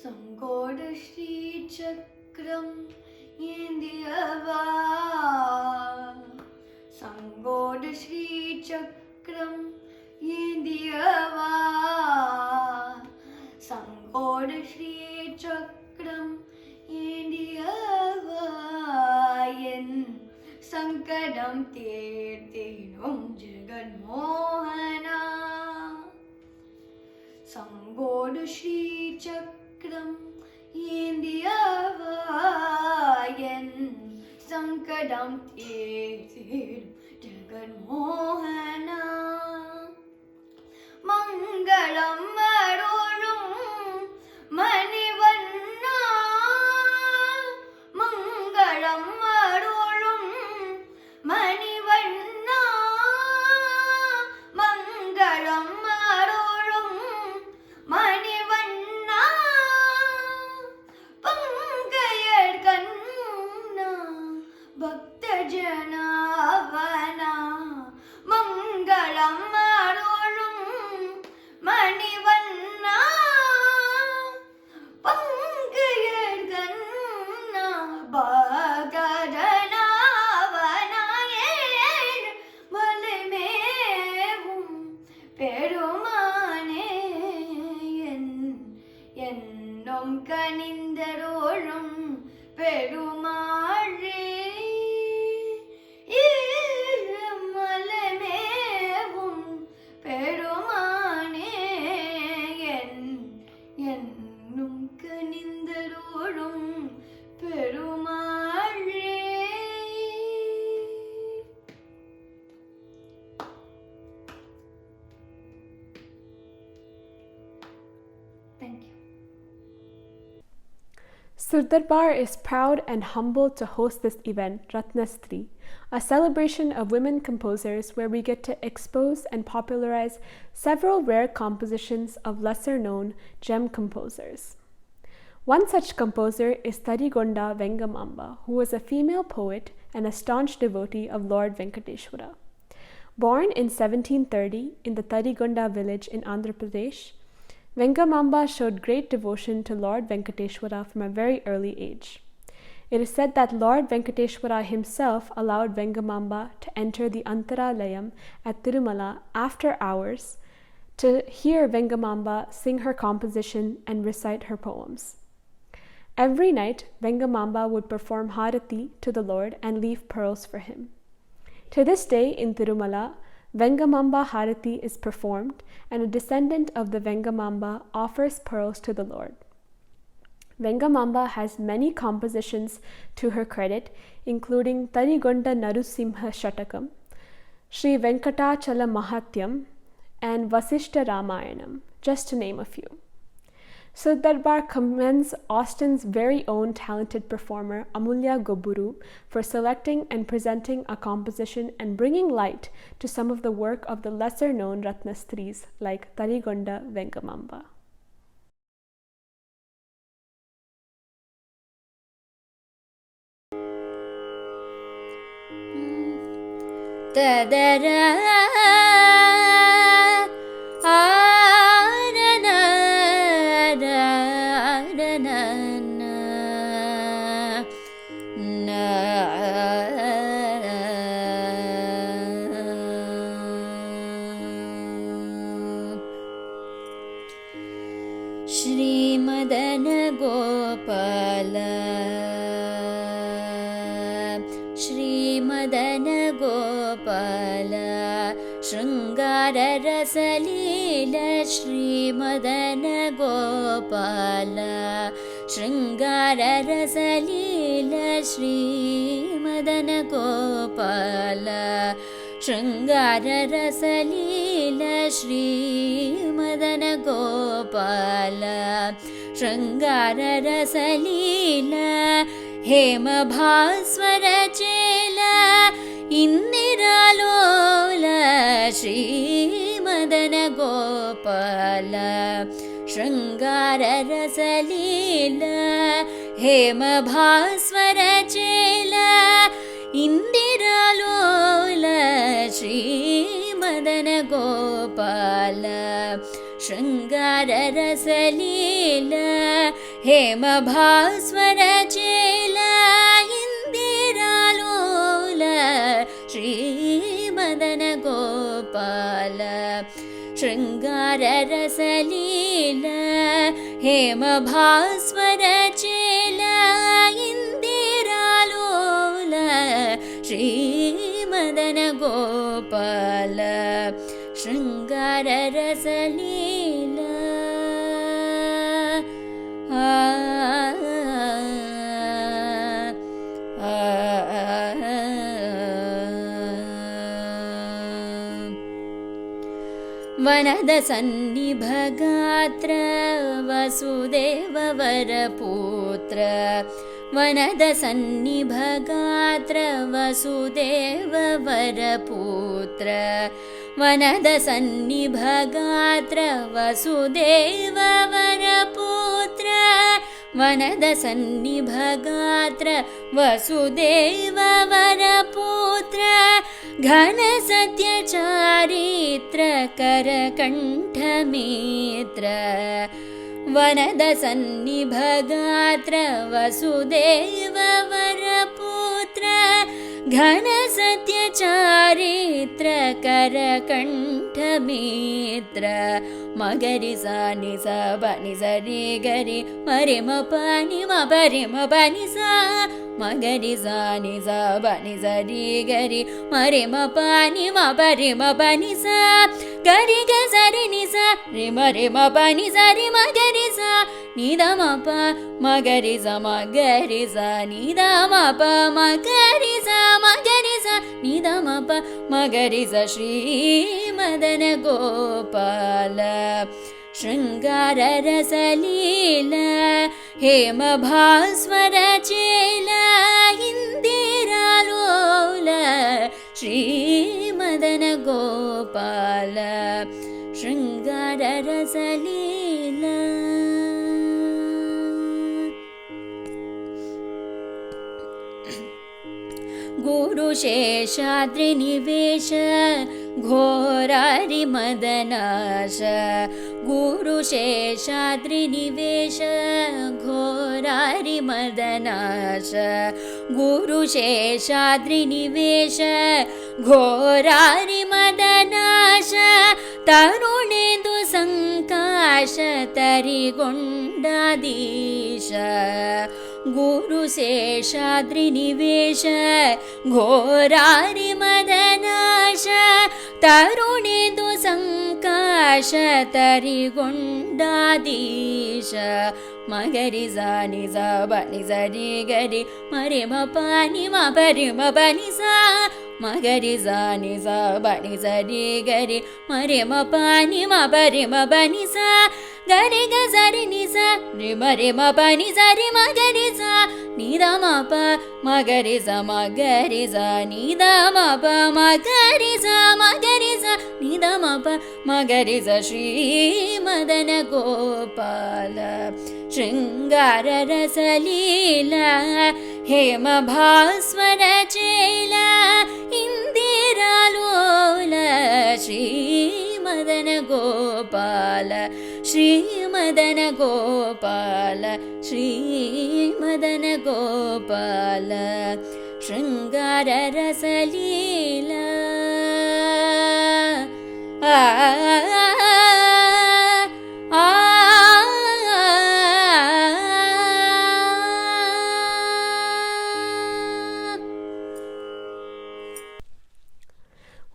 சங்கோடு ஸ்ரீ சக்கரம் ஏந்தியவா சங்கோடு ஸ்ரீ சக்கரம் ஏந்தியவா சங்கோடு ஸ்ரீ சக்கரம் ஏந்தியவா என் சங்கடம் தீர்த்திடும் ஜெகன்மோகனா சங்கோடு ஸ்ரீ சக்கரம் ஏந்தியவா என் சங்கடம் தீர்த்திடும் ஜெகன்மோகனா மங்களம் அருளும் மணிவண்ணா மங்களம் அருளும் மணிவண்ணா மங்களம் அருளும் மணிவண்ணா பங்கையர் கண்ணா பக்த ஜனாவனா மங்களம் அருளும் மணிவண்ணா பங்கையர் கண்ணா பகடனாவனாயேழ் மலைமேவும் பெருமானே என்னும் கனிந்தரோழும் பெருமாளே மலைமேவும் பெருமானே என்னும் கனிந்தரோழும் பெருமாளே. Thank you. Sur Darbar is proud and humbled to host this event, Rathnastri, a celebration of women composers where we get to expose and popularize several rare compositions of lesser-known gem composers. One such composer is Tadigunda Vengamamba, who was a female poet and a staunch devotee of Lord Venkateshwara. Born in 1730 in the Tadigunda village in Andhra Pradesh, Vengamamba showed great devotion to Lord Venkateshwara from a very early age. It is said that Lord Venkateshwara himself allowed Vengamamba to enter the Antaralayam at Tirumala after hours to hear Vengamamba sing her composition and recite her poems. Every night, Vengamamba would perform Harati to the Lord and leave pearls for him. To this day in Tirumala, Vengamamba Harati is performed, and a descendant of the Vengamamba offers pearls to the Lord. Vengamamba has many compositions to her credit, including Tadigunda Narusimha Shatakam, Sri Venkatachala Mahatyam, and Vasishta Ramayanam, just to name a few. Sur Darbar commends Austin's very own talented performer Amulya Goburu for selecting and presenting a composition and bringing light to some of the work of the lesser-known Ratnastris like Tadigunda Vengamamba. श्रीमदन Gopal श्रीमदन Gopal शृंगार रसलील श्रीमदन गोपाल शृंगार रसलील श्रीमदन गोपाल शृंगार रसलील श्रीमदन गोपाल शृंगार रसलील हेम भास्वर चेल इंदिरालोल श्रीमदन गोपाल शृंगार रसलील हेम भास्वर चेल इंदिरालोल श्रीमदन गोपाल शृंगार रसलील हेमभास्वर चेला इन्दिरालोल श्रीमदन गोपाल शृङ्गाररसलीला हेमभास्वर चेला इन्दिरालोल श्रीमदन गोपाल शृङ्गाररसलीला वनद सन्निभगात्र वसुदेव वरपुत्र वनद सन्निभगात्र वसुदेव वरपुत्र वनद सन्निभगात्र वसुदेव वरपुत्र वनद सन्निभगात्र वसुदेव वरपुत्र घन सत्य चारित्र करकण्ठमित्र वनद सन्निभगात्र वसुदेव वरपुत्र घन सत्य चारित्र करकण्ठमित्र मगरि सा नि सा ब नि सा रे गरि मरे म प नि म प रे म प नि सा मगरि सा नि सा ब नि सा रे गरि मरे म प नि म प रे म प नि सा गरि ग सा रे नि सा रे म प नि सा रे म गरि सा नि द म प म गरि सा म गरि सा नि द म प म गरि सा म गरि सा नि द म प म गरि सा श्रीमदन गोपाल शृङ्गाररसलीला हेमभास्वर चेला इन्दिरालोल श्रीमदन गोपाल शृङ्गाररसलीला गुरुशेषाद्रिनिवेश घोरारिमदनाश गुरुशेषाद्रिनिवेश घोरारिमदनाश गुरुशेषाद्रिनिवेश घोरारिमदनाश तरुणेन्दु सङ्काश तरिगुण्डाधीश गुरुशेषाद्रिनिवेश घोरारिमदनाश तरुणेन्दु सङ्काश तरिगुण्डाधीश मगरि सा नि सा ब नि सा रे गरि मरे म प नि म प रे म प नि सा मगरि सा नि सा ब नि सा रे गरि मरे म प नि म प रे म प नि सा गरि ग सा रे नि सा रे म प नि सा रे म गरि सा नि द म प म गरि सा म गरि सा नि द म प म गरि सा म गरि सा नि द म प म गरि सा श्रीमदन गोपाल शृङ्गाररसलीला हेमभास्वर चेला इन्दिरालोल श्रीमदन Gopal श्रीमदन Gopal श्रीमदन Gopal शृङ्गाररसलीला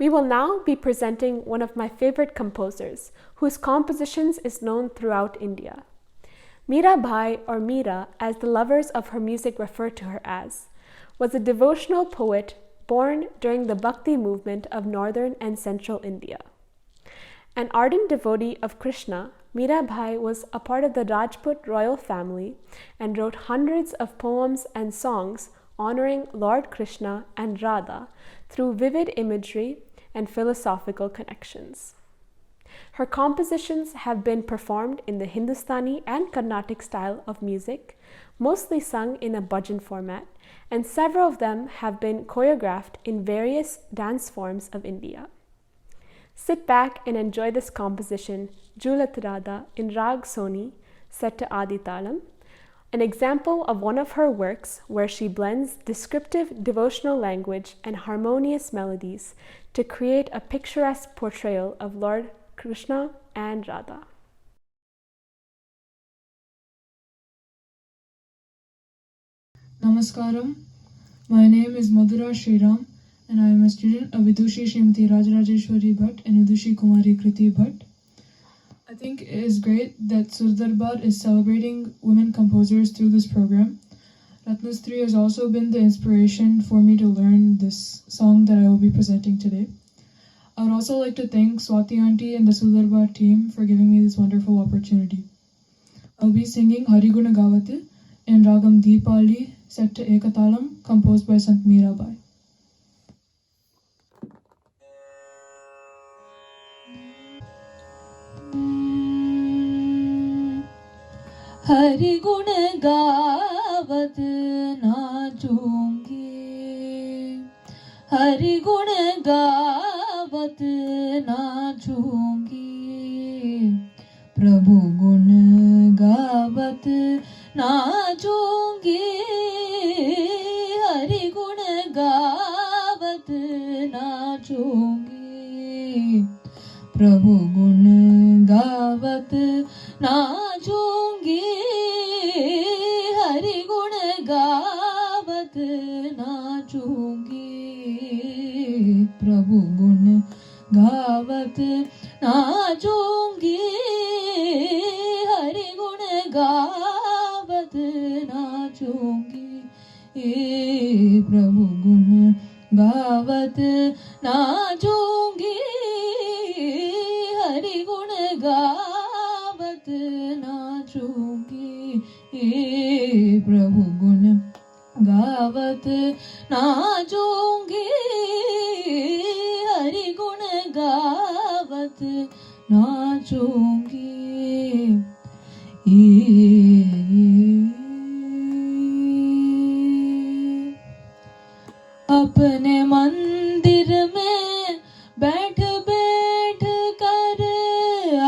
We will now be presenting one of my favorite composers, whose compositions is known throughout India. Mirabai, or Mira, as the lovers of her music refer to her as, was a devotional poet born during the Bhakti movement of northern and central India. An ardent devotee of Krishna, Mirabai was a part of the Rajput royal family and wrote hundreds of poems and songs honoring Lord Krishna and Radha through vivid imagery and philosophical connections. Her compositions have been performed in the Hindustani and Carnatic style of music, mostly sung in a bhajan format, and several of them have been choreographed in various dance forms of India. Sit back and enjoy this composition, Julat Radha, in Rag Soni, set to Adi Talam, an example of one of her works where she blends descriptive devotional language and harmonious melodies to create a picturesque portrayal of Lord Krishna and Radha. Namaskaram. My name is Madhura Sriram and I am a student of Vidushi Srimati Rajarajeshwari Bhatt and Vidushi Kumari Kriti Bhatt. I think it is great that Sur Darbar is celebrating women composers through this program. Rathnastri has also been the inspiration for me to learn this song that I will be presenting today. I would also like to thank Swati Aunty and the Sur Darbar team for giving me this wonderful opportunity. I'll be singing Hariguna Gavati in Ragam Deepali, set to Ekatalam, composed by Sant Mirabai. Hari गुण गावत नाचूंगी, हरि गुण गावत नाचूंगी, प्रभु गुण गावत नाचूंगी, हरि गुण गावत नाचूंगी, प्रभु गुण गावत नाचूंगी, हरि गुण गावत नाचूंगी, प्रभु गुण गावत नाचूंगी, हरि गुण गावत नाचूंगी, प्रभु गुण गावत नाचूंगी, हरि गुण गावत नाचूंगी, प्रभु गुण गावत नाचूंगी, हरि गुण गावत नाचूंगी। अपने मंदिर में बैठ बैठ कर,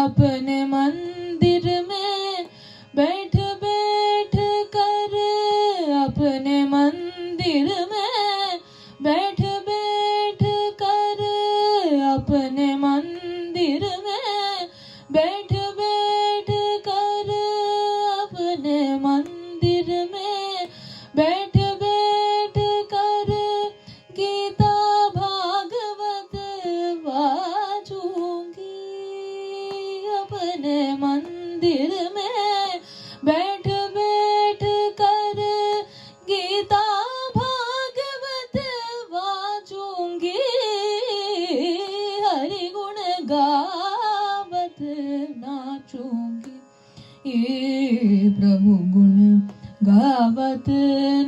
अपने मंदिर में बैठ बैठ कर, अपने मंदिर में बैठ बैठ कर, अपने मंदिर में बैठ बैठ कर, अपने मंदिर में बैठ बैठ कर, गीता भागवत वाचूंगी, अपने मंदिर में बैठ बैठ कर, गीता भागवत वाचूंगी, हरि गुण गावत नाचूंगी, प्रभु गुण गावत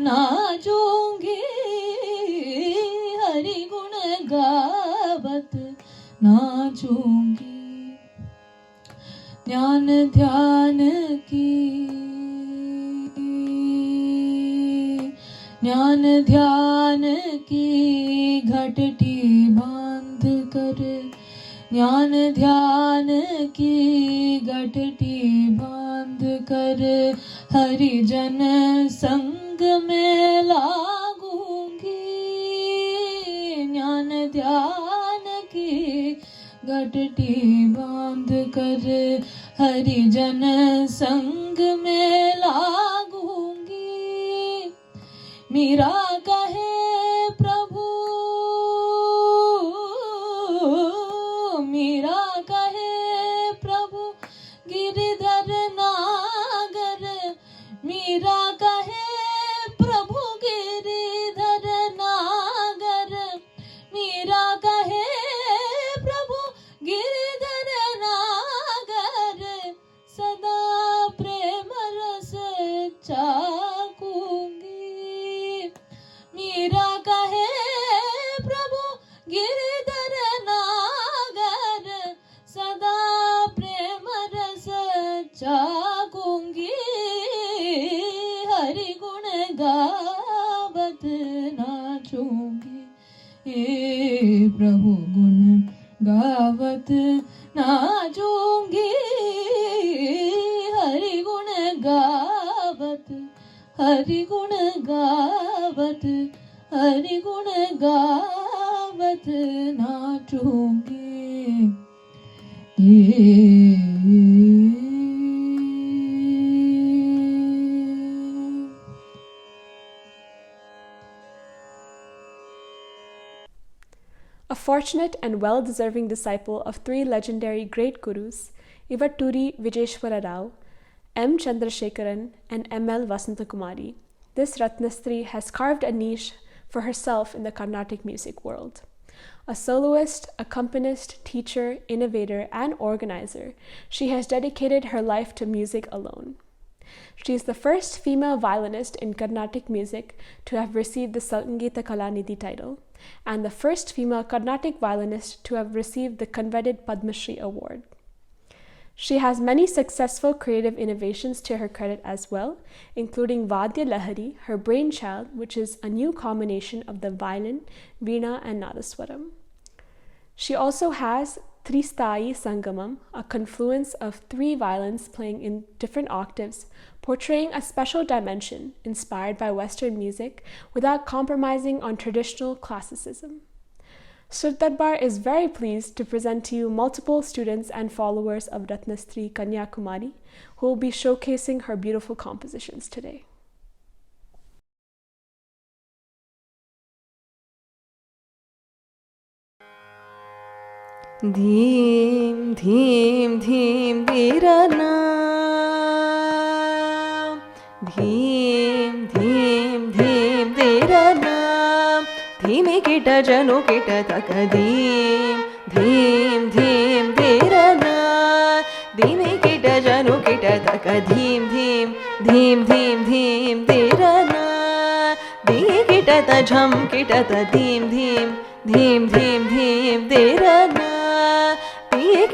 नाचूंगी, हरि गुण गावत नाचूंगी। ज्ञान ध्यान की, ज्ञान ध्यान की घटटी बांध कर, ज्ञान ध्यान की घटटी बांध कर, हरिजन संग में लागूंगी, ज्ञान ध्यान की घटटी बांध कर, हरिजन संग में लागूंगी, मीरा कहे प्रभु, मीरा कहे प्रभु गिरधर नागर, मीरा कहे प्रभु गिरधर नागर, मीरा कहे प्रभु गिरधर नागर, सदा प्रेम रस चाखूंगी, मीरा कहे प्रभु गिरधर नागर, सदा प्रेम रस चाखूंगी, हरि गुण गावत नाचूंगी, प्रभु गुण गावत नाचूंगी, हरि गुण गावत हरि गुण गावत नाचूंगी। A fortunate and well-deserving disciple of three legendary great gurus, Ivatturi Vijeshwara Rao, M. Chandrasekharan, and M.L. Vasantakumari, this Rathnastri has carved a niche for herself in the Carnatic music world. A soloist, accompanist, teacher, innovator, and organizer, she has dedicated her life to music alone. She is the first female violinist in Carnatic music to have received the Sangeeta Kalanidhi title, and the first female Carnatic violinist to have received the coveted Padma Shri award. She has many successful creative innovations to her credit as well, including Vadya Lahari, her brainchild, which is a new combination of the violin, veena, and nadaswaram. She also has Tristayi Sangamam, a confluence of three violins playing in different octaves, portraying a special dimension inspired by Western music without compromising on traditional classicism. Sur Darbar is very pleased to present to you multiple students and followers of Ratnastri Kanyakumari, who will be showcasing her beautiful compositions today. Dhim dhim dhim dhirana, dhim dhim dhim dhirana, dhimi kita janu kita takadim, dhim dhim dhirana, dhimi kita janu kita takadim, dhim dhim dhim dhim dhirana, dhimi kita tajam kita tadim, dhim dhim dhim dhim dhirana.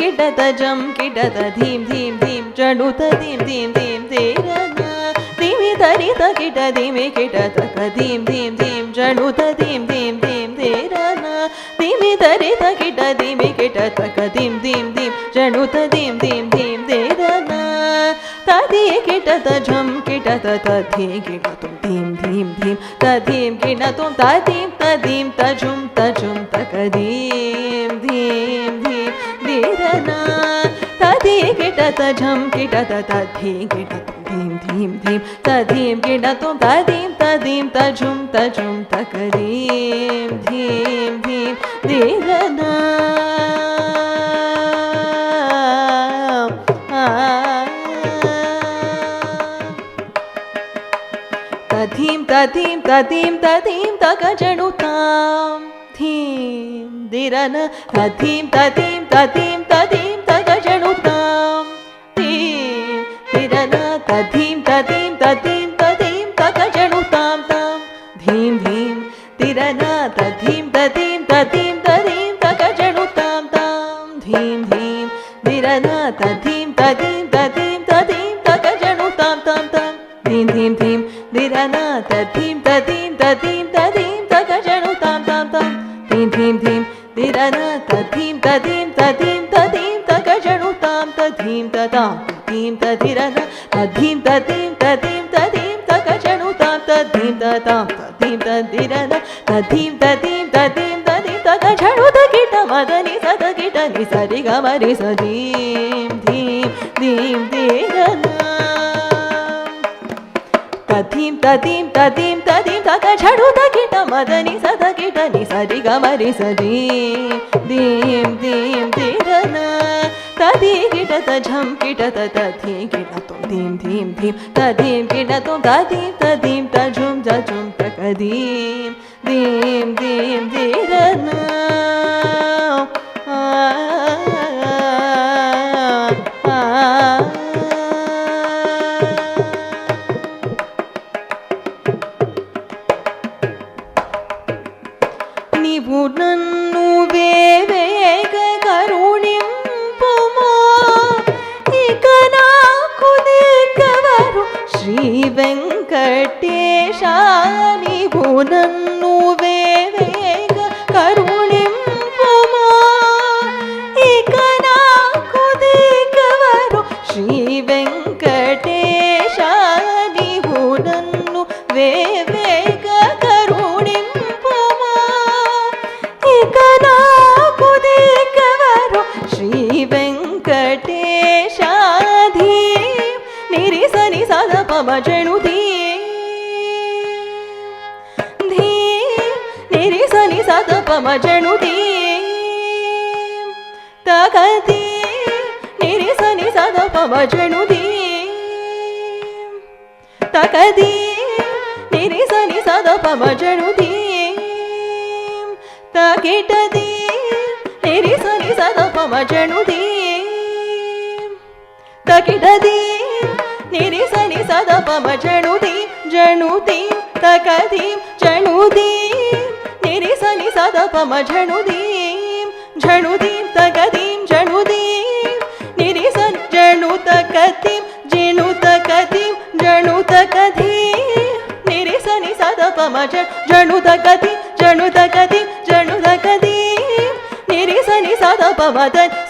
Kitata jam kitata dhim dhim dhim januta dhim dhim dhim dhirana dhimi tarita kita dhimi kitata dhim dhim dhim januta dhim dhim dhim dhirana dhimi tarita kita dhimi kitata dhim dhim dhim januta dhim dhim dhim dhirana tadi kitata jam kitata tadhi kitatum dhim dhim dhim tadhim kitatum tadim tadim tajum tajum takadim dhim dhim dhirana tadi kitata jam kitata tadhi kitatum dhim dhim dhim tadhim kitatum tadim tadim tajum tajum takadim dhim dhim dhirana tadim tadim tadim tadim takajanutam dhim dhirana tadim tadim tadim tadim takajanutam dhim dhirana tadim tadim tadim tadim takajanutam tam dhim dhim dhirana tadim tadim tadim tadim takajanutam tam dhim dhim dhirana tadim tadim tadim tadim takajanutam tam tam dhim dhim dhim dhirana tadim tadim tadim tadim takajanutam tam tam dhim dhim dhim dhirana tadim tadim tadim tadim takajanutam tadim tadam tadim tadirana tadim tadim tadim tadim takajanutam tadim tadam tadim tadirana tadim tadim tadim tadim takajanuta kita madani sada kita ni sari gamari sadim dhim dhim dhirana tadim tadim tadim tadim takajanuta kita madani sada kita ni sari gamari sadim dhim dhim dhirana tadi kitata jam kitata tadhi kitatum dhim dhim dhim tadim kitatum tadim tadim tajum tajum takadim dhim dhim dhirana నీవు నన్ను వేవేగ కరుణింపుమా ఇక నాకు దిక్కవరు శ్రీ వెంకటేశ నీవు నన్ను వేవేగ కరుణింపుమా ఇక నాకు దిక్కవరు శ్రీ వెంకటేశ నీవు నన్ను वेङ्कटेशाधीं निरि सनि सद पम जनु धीं निरि सनि सद पम जनु धीं तकती निरि सनि सद पम जनु धीं तकती निरि सनि सद पम जनु धीं तकिटदी निरि सनि सद पम जनु धीं तकिटदी निरि सनि सद पम जनु धीं तकधीं जनु धीं निरि सनि सद पम जनु धीं तकधीं जनु धीं निरि सनि जनु तकधीं जनु तकधीं निरि सनि सद पम जनु तकधीं निरि सनि सद पम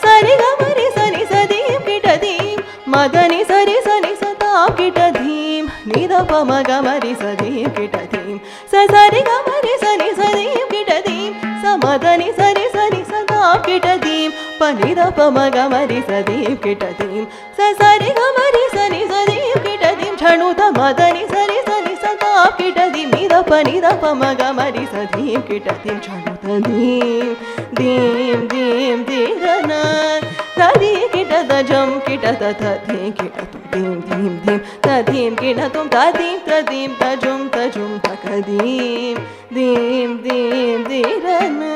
सरि ग मरि सनि सदीं किटदीं मदनि सरि सनि सदा किटदीं निद पम ग मरि सदीं किटदीं सरि ग मरि सनि सदीं किटदीं समदनि सरि सनि सदा किटदीं पनिद पम ग मरि सदीं किटदीं सरि ग मरि सनि सदीं किटदीं झणु द मदनि सरि सनि सदा किटदीं निद पम ग मरि सदीं किटदीं झणु द दीं दीं दीरना तदी किट दजम किट तथीं किट तुम धीं तधीं किट तुम तदीं तजुम तकदीं दीं दीरना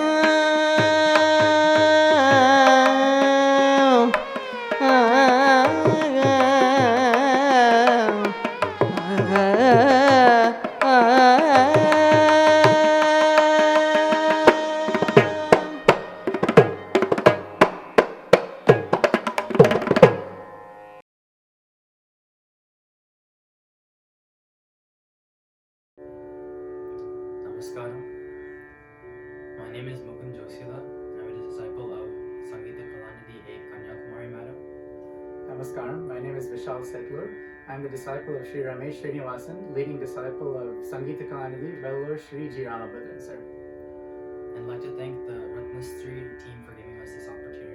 Namaskaram. My name is Mukund Josila. I'm a disciple of Sangeeta Kalyani Kanyakumari Madam. Namaskaram. My name is Vishal Setlur. I'm the disciple of Sri Ramesh Srinivasan, leading disciple of Sangeeta Kalyani, Vellore Sri G. Ramabhadran, sir. I'd like to thank the Rathnastri team for giving us this opportunity.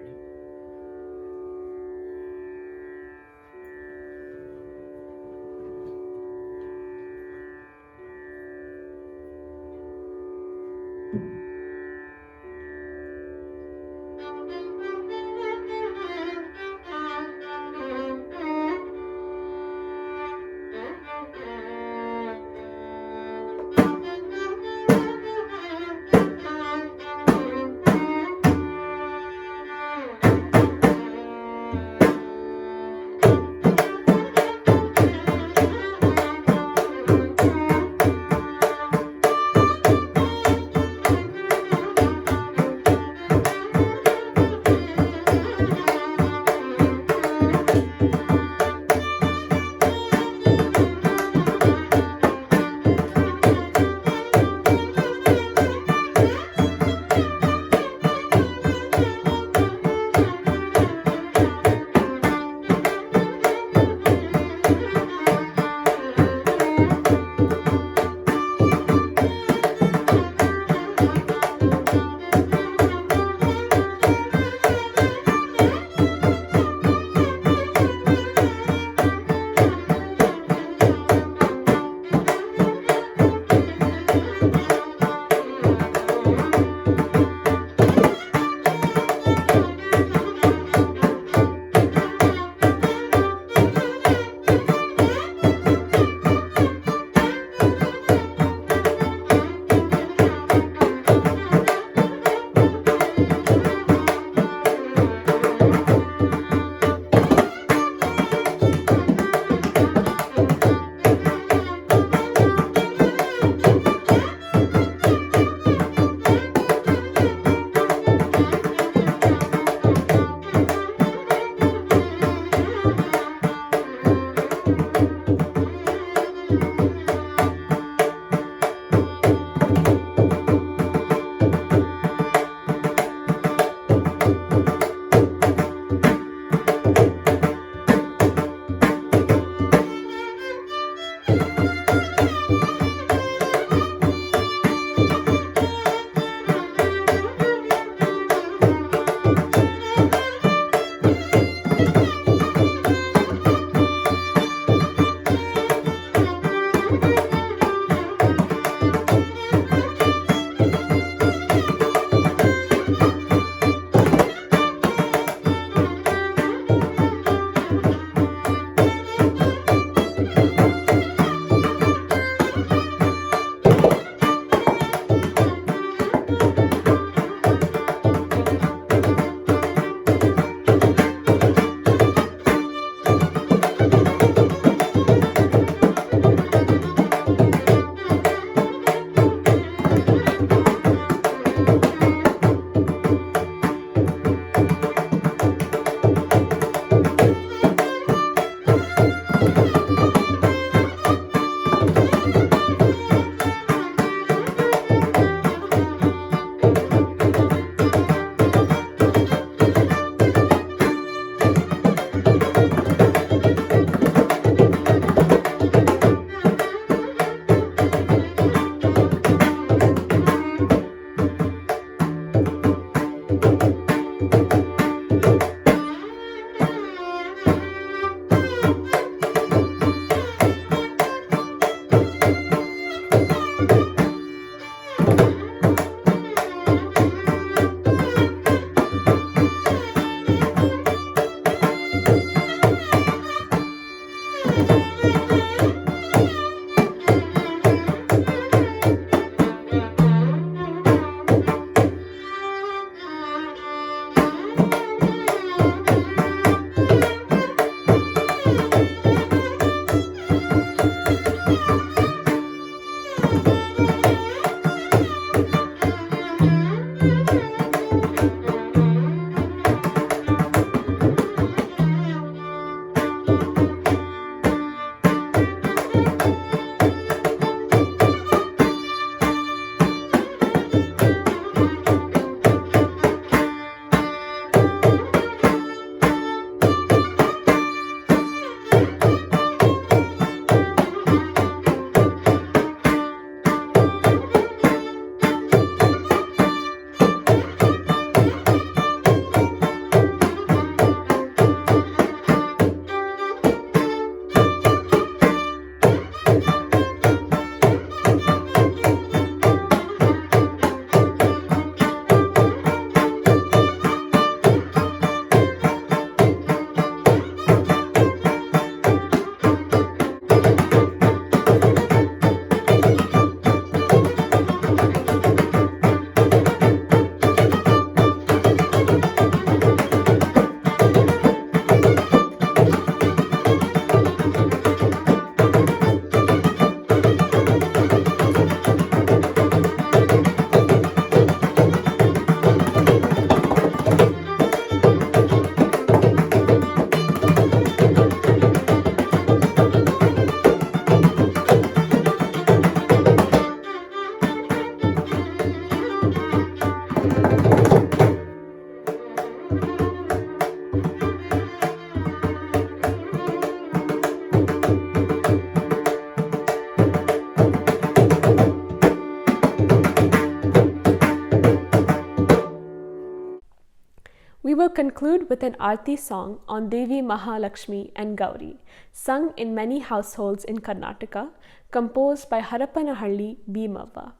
will conclude with an Aarti song on Devi Mahalakshmi and Gauri, sung in many households in Karnataka, composed by Harapanahalli Bhimavva.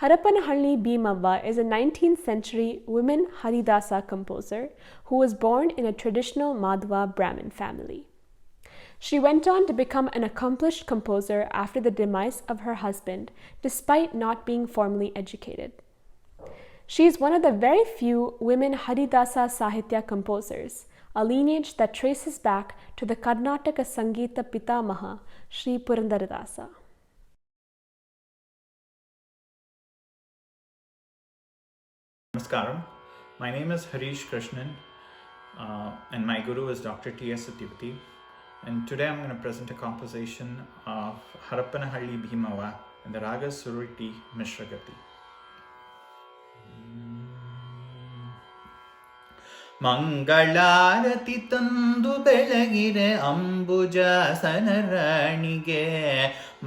Harapanahalli Bhimavva is a 19th century women Haridasa composer who was born in a traditional Madhva Brahmin family. She went on to become an accomplished composer after the demise of her husband, despite not being formally educated. She is one of the very few women Haridasa Sahitya composers, a lineage that traces back to the Karnataka Sangeeta Pitamaha, Sri Purandaradasa. Namaskaram. My name is Harish Krishnan, and my guru is Dr. T.S. Satyavati. And today I'm going to present a composition of Harapanahalli Bhimavva in the Raga Suriti Mishragati. ಮಂಗಳಾರತಿ ತಂದು ಬೆಳಗಿರೆ ಅಂಬುಜಾಸನ ರಾಣಿಗೆ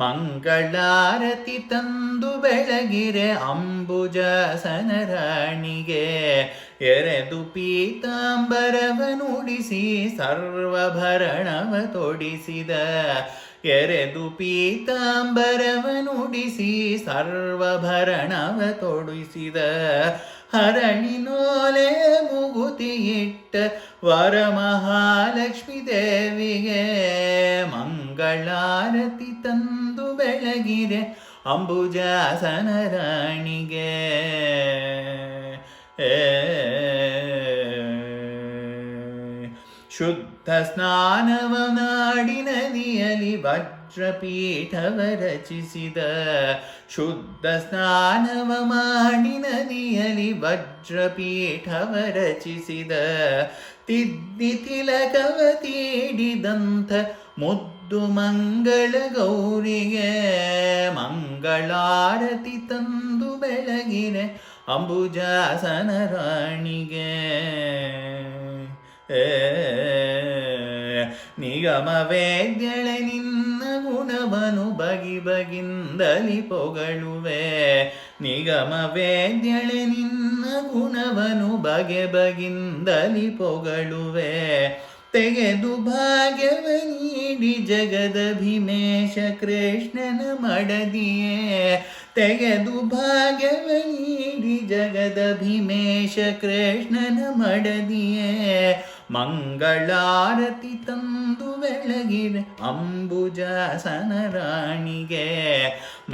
ಮಂಗಳಾರತಿ ತಂದು ಬೆಳಗಿರೆ ಅಂಬುಜಾಸನ ರಾಣಿಗೆ ಎರೆದು ಪೀತಾಂಬರವ ನುಡಿಸಿ ಸರ್ವಭರಣವ ತೊಡಿಸಿದ ಎರೆದು ಪೀತಾಂಬರವ ನುಡಿಸಿ ಸರ್ವಭರಣವ ತೊಡಿಸಿದ ಹರಣಿನೋಲೆ ಮುಗುತಿ ಇಟ್ಟ ವರಮಹಾಲಕ್ಷ್ಮೀ ದೇವಿಗೆ ಮಂಗಳಾರತಿ ತಂದು ಬೆಳಗಿರೆ ಅಂಬುಜಾಸನ ರಾಣಿಗೆ ಶುದ್ಧ ಸ್ನಾನವ ಮಾಡಿ ನದಿಯಲ್ಲಿ ವಜ್ರಪೀಠವ ರಚಿಸಿದ ಶುದ್ಧ ಸ್ನಾನವ ಮಾಡಿ ನದಿಯಲ್ಲಿ ವಜ್ರಪೀಠವ ರಚಿಸಿದ ತಿದ್ದಿ ತಿಲಕವ ತೀಡಿದಂಥ ಮುದ್ದು ಮಂಗಳ ಗೌರಿಗೆ ಮಂಗಳಾರತಿ ತಂದು ಬೆಳಗಿರೆ ಅಂಬುಜಾಸನ ರಾಣಿಗೆ ನಿಗಮ ವೇದ್ಯಳೆ ನಿನ್ನ ಗುಣವನು ಬಗಿ ಬಗಿಂದಲಿ ಪೊಗಳುವೆ ನಿಗಮ ವೇದ್ಯಳೆ ನಿನ್ನ ಗುಣವನು ಬಗೆ ಬಗಿಂದಲಿ ಪೊಗಳುವೆ ತೆಗೆದು ಭಾಗ್ಯವ ನೀಡಿ ಜಗದಭಿಮೇಶ ಕೃಷ್ಣನ ಮಡದಿಯೇ ತೆಗೆದು ಭಾಗ್ಯವ ನೀಡಿ ಜಗದಭಿಮೇಶ ಕೃಷ್ಣನ ಮಡದಿಯೇ ಮಂಗಳಾರತಿ ತಂದು ಬೆಳಗಿರೆ ಅಂಬುಜಾಸನ ರಾಣಿಗೆ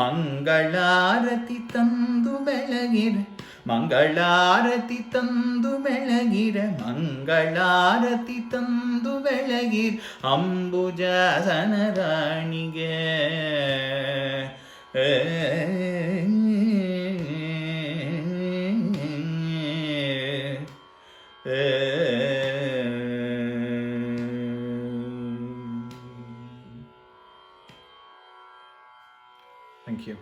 ಮಂಗಳಾರತಿ ತಂದು ಬೆಳಗಿರೆ ಮಂಗಳಾರತಿ ತಂದು ಬೆಳಗಿರೆ ಮಂಗಳಾರತಿ ತಂದು ಬೆಳಗಿರೆ ಅಂಬುಜಾಸನ ರಾಣಿಗೆ Thank you.